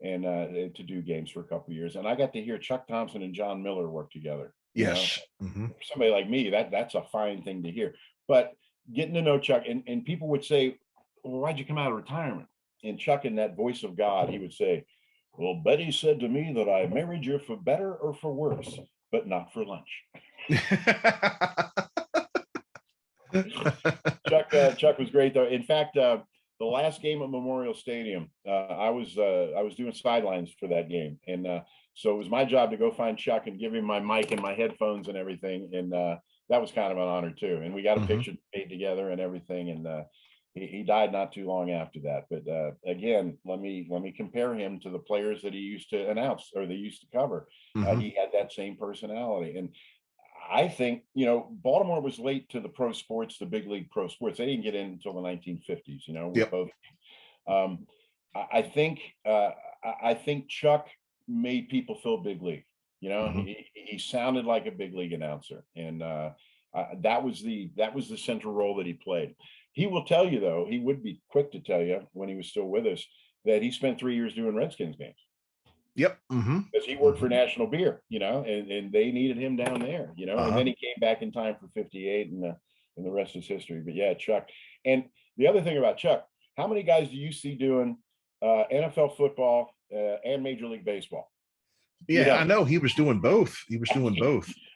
and to do games for a couple of years. And I got to hear Chuck Thompson and John Miller work together. Yes. For somebody like me, that's a fine thing to hear. But getting to know Chuck, and people would say, well, why'd you come out of retirement? And Chuck, in that voice of God, he would say, well, Betty said to me that I married you for better or for worse, but not for lunch. Chuck was great, though. In fact, the last game at Memorial Stadium, I was doing sidelines for that game, and so it was my job to go find Chuck and give him my mic and my headphones and everything, and that was kind of an honor too. And we got a picture made together and everything, and he died not too long after that. But again, let me compare him to the players that he used to announce or they used to cover. He had that same personality, and I think Baltimore was late to the pro sports, the big league pro sports. They didn't get in until the 1950s. With both. I think Chuck made people feel big league. He sounded like a big league announcer, and that was the central role that he played. He will tell you, though, he would be quick to tell you when he was still with us that he spent 3 years doing Redskins games. Yep. Because he worked for National Beer, and they needed him down there, and then he came back in time for 58, and the rest is history. But yeah, Chuck. And the other thing about Chuck, how many guys do you see doing NFL football and Major League Baseball? Yeah, I know he was doing both.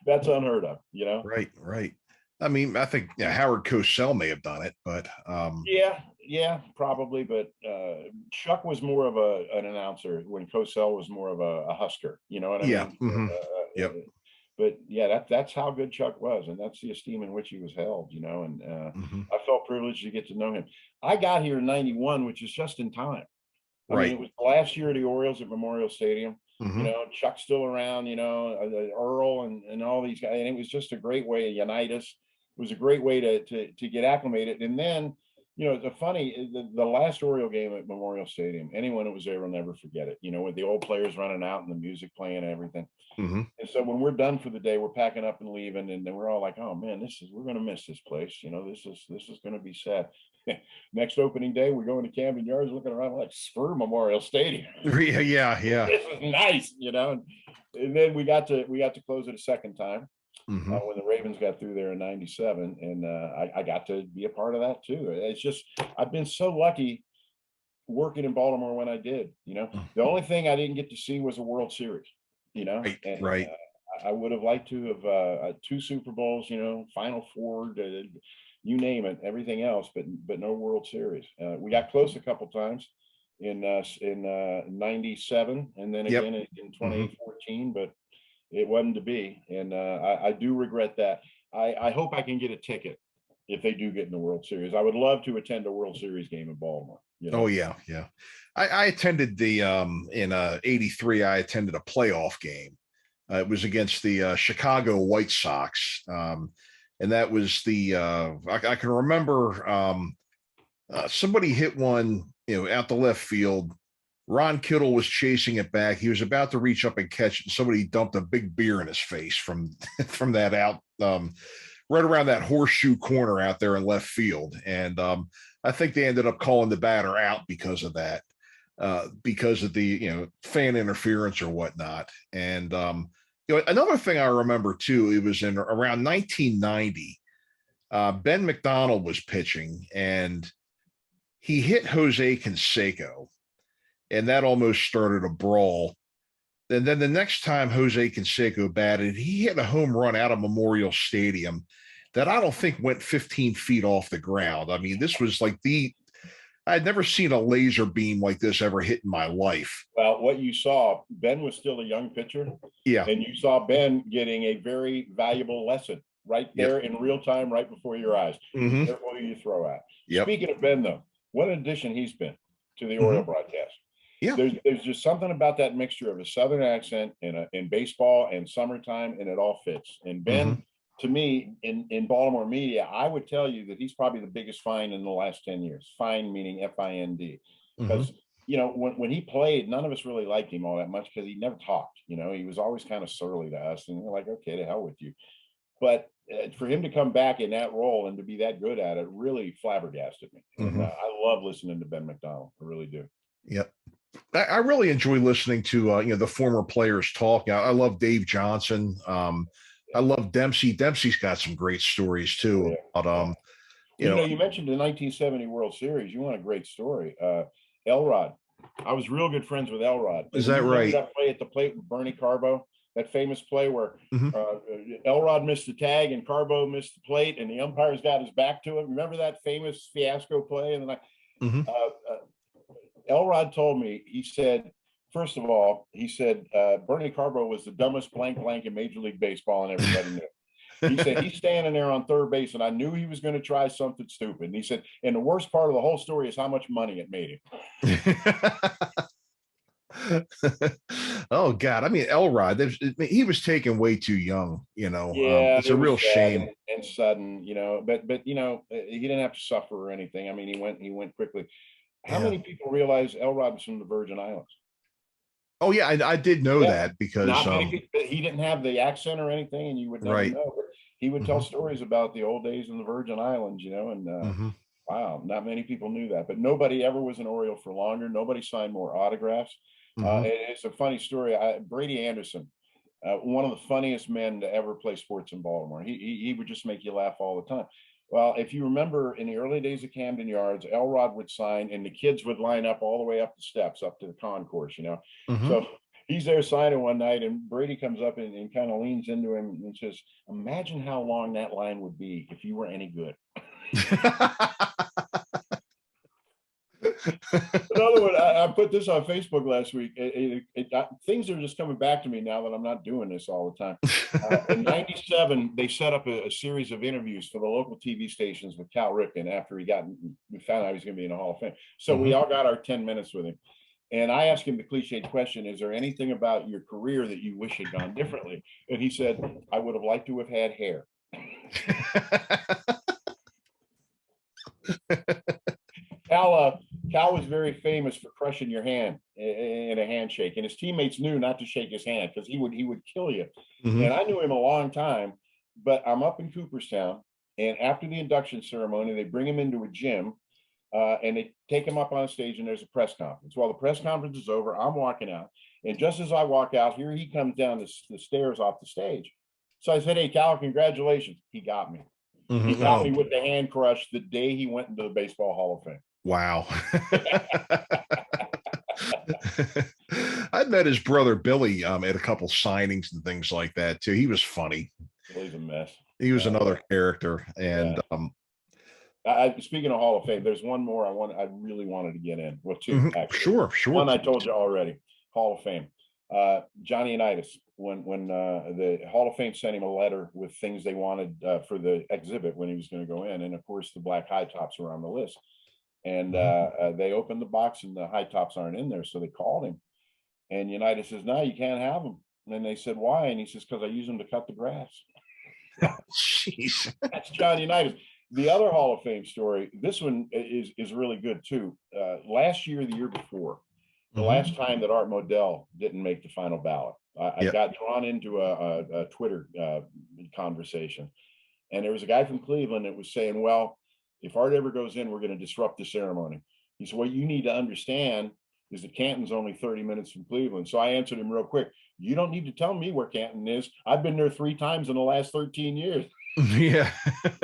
That's unheard of, Right. I mean, I think Howard Cosell may have done it, but yeah, probably. But Chuck was more of an announcer when Cosell was more of a husker. You know what I mean? Yep. But yeah, that's how good Chuck was, and that's the esteem in which he was held. And I felt privileged to get to know him. I got here in '91, which is just in time. I mean, it was the last year of the Orioles at Memorial Stadium. Chuck's still around. Earl and all these guys, and it was just a great way to unite us. It was a great way to get acclimated. And then, the last Oriole game at Memorial Stadium, anyone who was there will never forget it. With the old players running out and the music playing and everything. And so when we're done for the day, we're packing up and leaving, and then we're all like, "Oh man, we're going to miss this place. This is going to be sad." Next opening day, we're going to Camden Yards, looking around like, "Screw Memorial Stadium." Yeah. This is nice, And then we got to close it a second time. When the Ravens got through there in '97, and I got to be a part of that too. It's just, I've been so lucky working in Baltimore when I did. The only thing I didn't get to see was a World Series. Right. I would have liked to have 2 Super Bowls, Final Four, you name it, everything else, but no World Series. We got close a couple times in '97, and then again in 2014, but it wasn't to be, and I do regret that. I hope I can get a ticket if they do get in the World Series. I would love to attend a World Series game in Baltimore. Oh yeah. I attended the in '83. I attended a playoff game. It was against the Chicago White Sox, and that was the I can remember somebody hit one out the left field. Ron Kittle was chasing it back. He was about to reach up and catch it. And somebody dumped a big beer in his face from that out, right around that horseshoe corner out there in left field. And I think they ended up calling the batter out because of that, because of the fan interference or whatnot. And another thing I remember too, it was in around 1990. Ben McDonald was pitching, and he hit Jose Canseco. And that almost started a brawl. And then the next time Jose Canseco batted, he hit a home run out of Memorial Stadium that I don't think went 15 feet off the ground. I mean, this was like I'd never seen a laser beam like this ever hit in my life. Well, what you saw, Ben was still a young pitcher. Yeah. And you saw Ben getting a very valuable lesson right there in real time, right before your eyes. Careful who you throw at. Speaking of Ben, though, what an addition he's been to the Oriole broadcast. Yeah. There's just something about that mixture of a Southern accent in baseball and summertime, and it all fits. And Ben, to me, in Baltimore media, I would tell you that he's probably the biggest find in the last 10 years. Find meaning FIND. Because, you know, when he played, none of us really liked him all that much because he never talked. You know, he was always kind of surly to us. And we're like, okay, to hell with you. But for him to come back in that role and to be that good at it really flabbergasted me. And I love listening to Ben McDonald. I really do. Yep. I really enjoy listening to you know, the former players talk. I love Dave Johnson. I love Dempsey. Dempsey's got some great stories too. About, you know, you mentioned the 1970 World Series. You want a great story. Elrod. I was real good friends with Elrod. Is that right? That play at the plate with Bernie Carbo, that famous play where Elrod missed the tag and Carbo missed the plate, and the umpires got his back to it. Remember that famous fiasco play? And then Elrod told me, he said, first of all, he said, Bernie Carbo was the dumbest blank in Major League Baseball, and everybody knew. He said, he's standing there on third base, and I knew he was going to try something stupid. And he said, and the worst part of the whole story is how much money it made him. Oh, God. I mean, Elrod, he was taken way too young, you know. Yeah, it's a real shame. And sudden, you know, but you know, he didn't have to suffer or anything. I mean, he went quickly. How many people realize Elrod was from the Virgin Islands? Oh, yeah, I did know that because he didn't have the accent or anything, and you would never know. But he would tell stories about the old days in the Virgin Islands, you know, and wow, not many people knew that. But nobody ever was an Oriole for longer. Nobody signed more autographs. It's a funny story. Brady Anderson, one of the funniest men to ever play sports in Baltimore. He would just make you laugh all the time. Well, if you remember in the early days of Camden Yards, Elrod would sign and the kids would line up all the way up the steps, up to the concourse, you know. So he's there signing one night and Brady comes up and kind of leans into him and says, imagine how long that line would be if you were any good. Another one, I put this on Facebook last week. Things are just coming back to me now that I'm not doing this all the time. In '97, they set up a series of interviews for the local TV stations with Cal Ripken after we found out he was going to be in the Hall of Fame. So we all got our 10 minutes with him. And I asked him the cliched question, is there anything about your career that you wish had gone differently? And he said, I would have liked to have had hair. Cal was very famous for crushing your hand in a handshake, and his teammates knew not to shake his hand because he would kill you. And I knew him a long time, but I'm up in Cooperstown, and after the induction ceremony, they bring him into a gym, and they take him up on stage, and there's a press conference. Well, the press conference is over. I'm walking out, and just as I walk out, here he comes down the stairs off the stage. So I said, hey, Cal, congratulations. He got me. He got me with the hand crush the day he went into the Baseball Hall of Fame. Wow. I met his brother Billy at a couple signings and things like that too. He was funny. He's a mess. He was another character. And speaking of Hall of Fame, there's one more I really wanted to get in. Well, two, actually. Sure. One I told you already. Hall of Fame. Johnny Unitas, when the Hall of Fame sent him a letter with things they wanted for the exhibit when he was going to go in, and of course the black high tops were on the list. And they opened the box and the high tops aren't in there. So they called him and United says, no, you can't have them. And then they said, why? And he says, because I use them to cut the grass. Jeez. That's John Unitas. The other Hall of Fame story, this one is really good too. Last year, the year before, the last time that Art Modell didn't make the final ballot, I got drawn into a Twitter conversation. And there was a guy from Cleveland that was saying, well, if Art ever goes in, we're going to disrupt the ceremony. He said, what you need to understand is that Canton's only 30 minutes from Cleveland. So I answered him real quick. You don't need to tell me where Canton is. I've been there 3 times in the last 13 years. Yeah.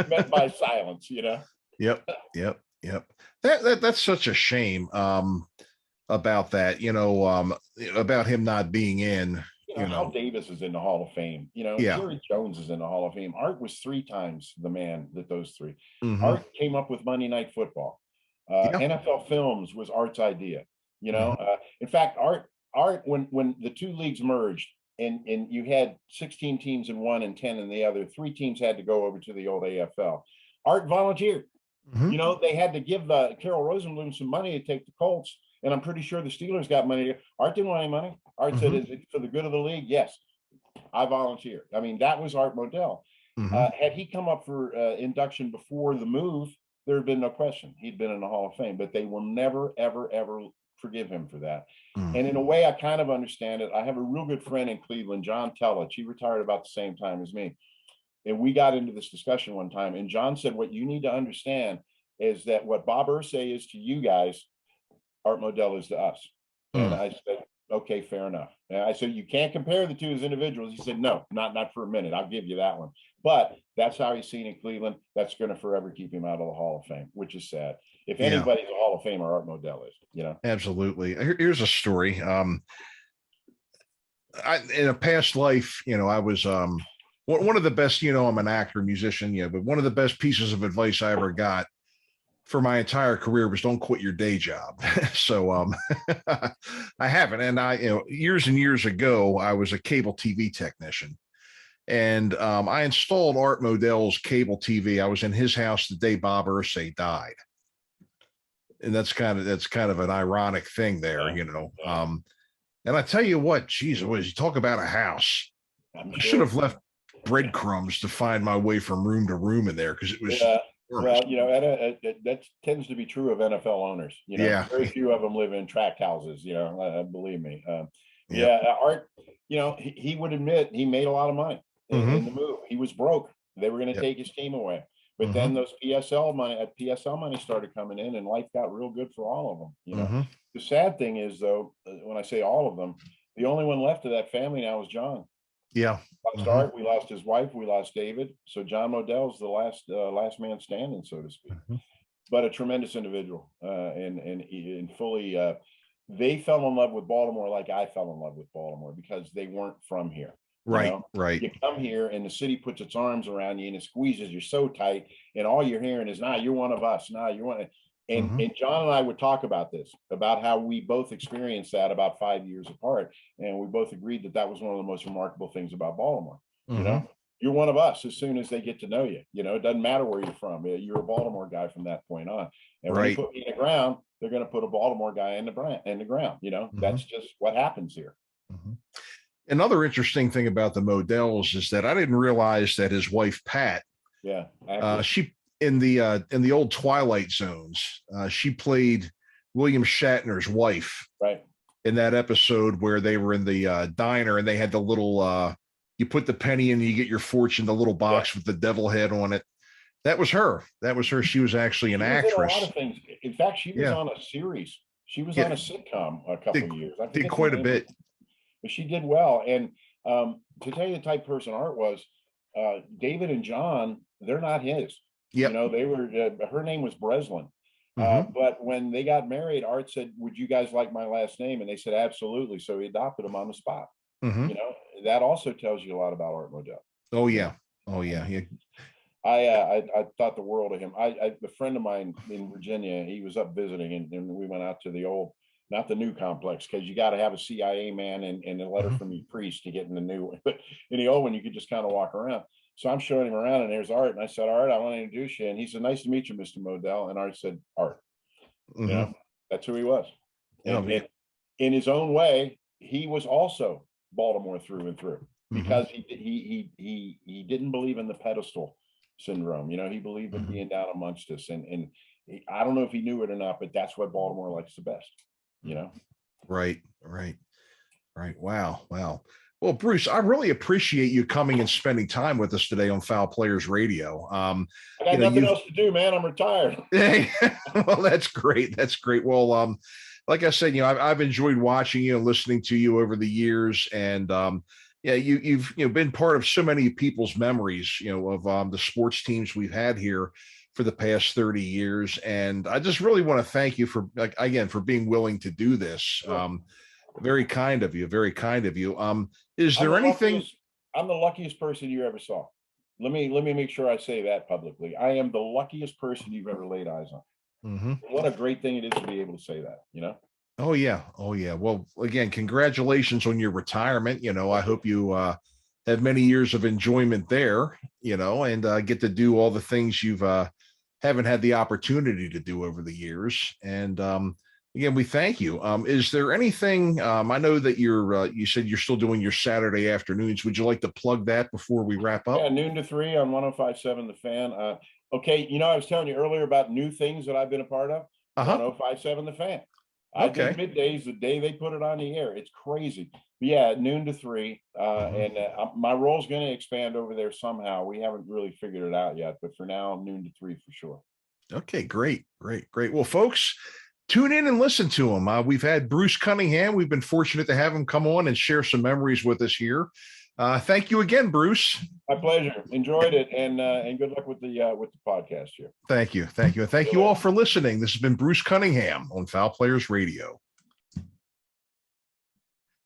Met by silence, you know? Yep. That's such a shame about that, you know, about him not being in. You know, Hal Davis is in the Hall of Fame. You know, Jerry Jones is in the Hall of Fame. Art was 3 times the man that those 3. Art came up with Monday Night Football. NFL Films was Art's idea. You know, in fact, Art when the 2 leagues merged and you had 16 teams in one and 10 in the other, 3 teams had to go over to the old AFL. Art volunteered. You know, they had to give Carol Rosenblum some money to take the Colts. And I'm pretty sure the Steelers got money. Art didn't want any money. Art said, is it for the good of the league? Yes, I volunteer. I mean, that was Art Modell. Had he come up for induction before the move, there had been no question. He'd been in the Hall of Fame, but they will never, ever, ever forgive him for that. And in a way, I kind of understand it. I have a real good friend in Cleveland, John Tellich. He retired about the same time as me. And we got into this discussion one time, and John said, what you need to understand is that what Bob Irsay is to you guys, Art Modell is to us. And I said, okay, fair enough. And I said, you can't compare the two as individuals. He said, no, not for a minute. I'll give you that one. But that's how he's seen in Cleveland. That's going to forever keep him out of the Hall of Fame, which is sad. If anybody's a Hall of Famer, Art Modell is, you know. Absolutely. Here's a story. In a past life, you know, I was one of the best, you know, I'm an actor, musician, but one of the best pieces of advice I ever got for my entire career was don't quit your day job. So I haven't. And years and years ago, I was a cable TV technician. And I installed Art Modell's cable TV. I was in his house the day Bob Irsay died. And that's kind of an ironic thing there, you know. And I tell you what, geez, you talk about a house. I should have left breadcrumbs to find my way from room to room in there, because it was well, you know, that tends to be true of NFL owners. You know, very few of them live in tract houses. You know, believe me. Art, you know, he would admit he made a lot of money in the move. He was broke. They were going to take his team away, but then those PSL money started coming in, and life got real good for all of them. You know, the sad thing is, though, when I say all of them, the only one left of that family now is John. Yeah. Lost Art, we lost his wife, we lost David. So John Modell's the last man standing, so to speak. But a tremendous individual, and fully. They fell in love with Baltimore like I fell in love with Baltimore, because they weren't from here. Right, you know? right. You come here and the city puts its arms around you and it squeezes you so tight, and all you're hearing is, "Nah, you're one of us. Nah, you're one." And John and I would talk about this, about how we both experienced that about 5 years apart, and we both agreed that that was one of the most remarkable things about Baltimore. You know, you're one of us as soon as they get to know you. You know, it doesn't matter where you're from. You're a Baltimore guy from that point on. And when they put me in the ground, they're going to put a Baltimore guy in the ground. You know, that's just what happens here. Another interesting thing about the Modells is that I didn't realize that his wife Pat, she in the old Twilight Zones, she played William Shatner's wife, right, in that episode where they were in the diner and they had the little you put the penny in, you get your fortune, the little box with the devil head on it. That was her. She was actually an actress. A lot of things. In fact, she was on a series. She was on a sitcom a couple of years. Did quite a bit. But she did well. And to tell you the type of person Art was, David and John, they're not his. You know, they were. Her name was Breslin. But when they got married, Art said, "Would you guys like my last name?" And they said, "Absolutely." So he adopted them on the spot. You know, that also tells you a lot about Art Modell. Oh yeah. I thought the world of him. A friend of mine in Virginia, he was up visiting, and we went out to the old, not the new complex, because you got to have a CIA man and a letter from your priest to get in the new one. But in the old one, you could just kind of walk around. So I'm showing him around, and there's Art. And I said, "Art, I want to introduce you." And he said, "Nice to meet you, Mr. Modell." And Art said, "Art." You know, that's who he was. And in his own way, he was also Baltimore through and through, because he didn't believe in the pedestal syndrome. You know, he believed in being down amongst us. And I don't know if he knew it or not, but that's what Baltimore likes the best. You know? Right. Wow. Well, Bruce, I really appreciate you coming and spending time with us today on Fowl Players Radio. I got nothing else to do, man. I'm retired. Well, that's great. Well, like I said, you know, I've enjoyed watching you and listening to you over the years, and you've been part of so many people's memories, you know, of the sports teams we've had here for the past 30 years. And I just really want to thank you for, for being willing to do this. Very kind of you. Is there anything? I'm the luckiest person you ever saw. Let me make sure I say that publicly. I am the luckiest person you've ever laid eyes on. What a great thing it is to be able to say that, you know? Oh yeah. Well, again, congratulations on your retirement. You know, I hope you have many years of enjoyment there, you know, and get to do all the things you've haven't had the opportunity to do over the years. And Again, we thank you. Is there anything, I know that you said you're still doing your Saturday afternoons. Would you like to plug that before we wrap up? Yeah, noon to 3 on 105.7 The Fan. Okay, I was telling you earlier about new things that I've been a part of. 105.7 The Fan. I Okay. did middays the day they put it on the air. It's crazy. But yeah, noon to 3. And my role's going to expand over there somehow. We haven't really figured it out yet, but for now, noon to 3 for sure. Okay, great. Well, folks, tune in and listen to him. We've had Bruce Cunningham. We've been fortunate to have him come on and share some memories with us here. Thank you again, Bruce. My pleasure. Enjoyed it, and good luck with the podcast here. Thank you. And thank you all for listening. This has been Bruce Cunningham on Fowl Players Radio.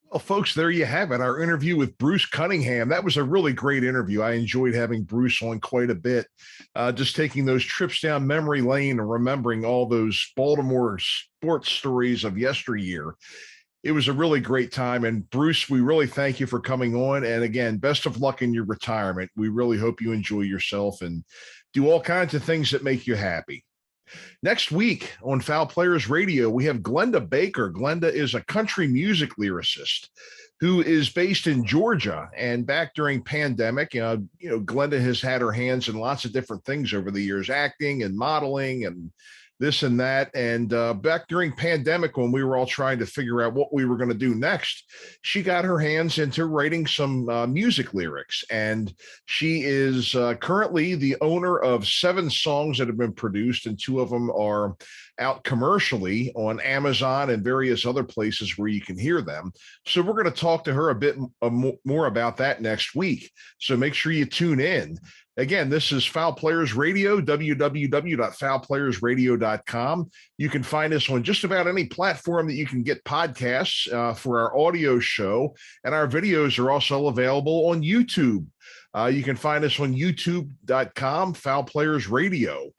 Well, folks, there you have it, our interview with Bruce Cunningham. That was a really great interview. I enjoyed having Bruce on quite a bit, just taking those trips down memory lane and remembering all those Baltimore sports stories of yesteryear. It was a really great time. And Bruce, we really thank you for coming on. And again, best of luck in your retirement. We really hope you enjoy yourself and do all kinds of things that make you happy. Next week on Fowl Players Radio, we have Glenda Baker. Glenda is a country music lyricist who is based in Georgia. And back during pandemic, Glenda has had her hands in lots of different things over the years, acting and modeling and this and that. And back during pandemic, when we were all trying to figure out what we were going to do next, she got her hands into writing some music lyrics. And she is currently the owner of 7 songs that have been produced, and 2 of them are out commercially on Amazon and various other places where you can hear them. So we're going to talk to her a bit more about that next week. So make sure you tune in. Again, this is Fowl Players Radio, www.fowlplayersradio.com. You can find us on just about any platform that you can get podcasts for our audio show, and our videos are also available on YouTube. You can find us on youtube.com, Fowl Players Radio.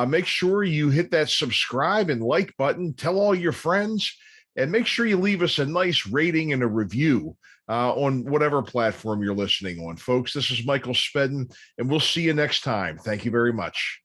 Make sure you hit that subscribe and like button, tell all your friends, and make sure you leave us a nice rating and a review on whatever platform you're listening on. Folks, this is Michael Spedden, and we'll see you next time. Thank you very much.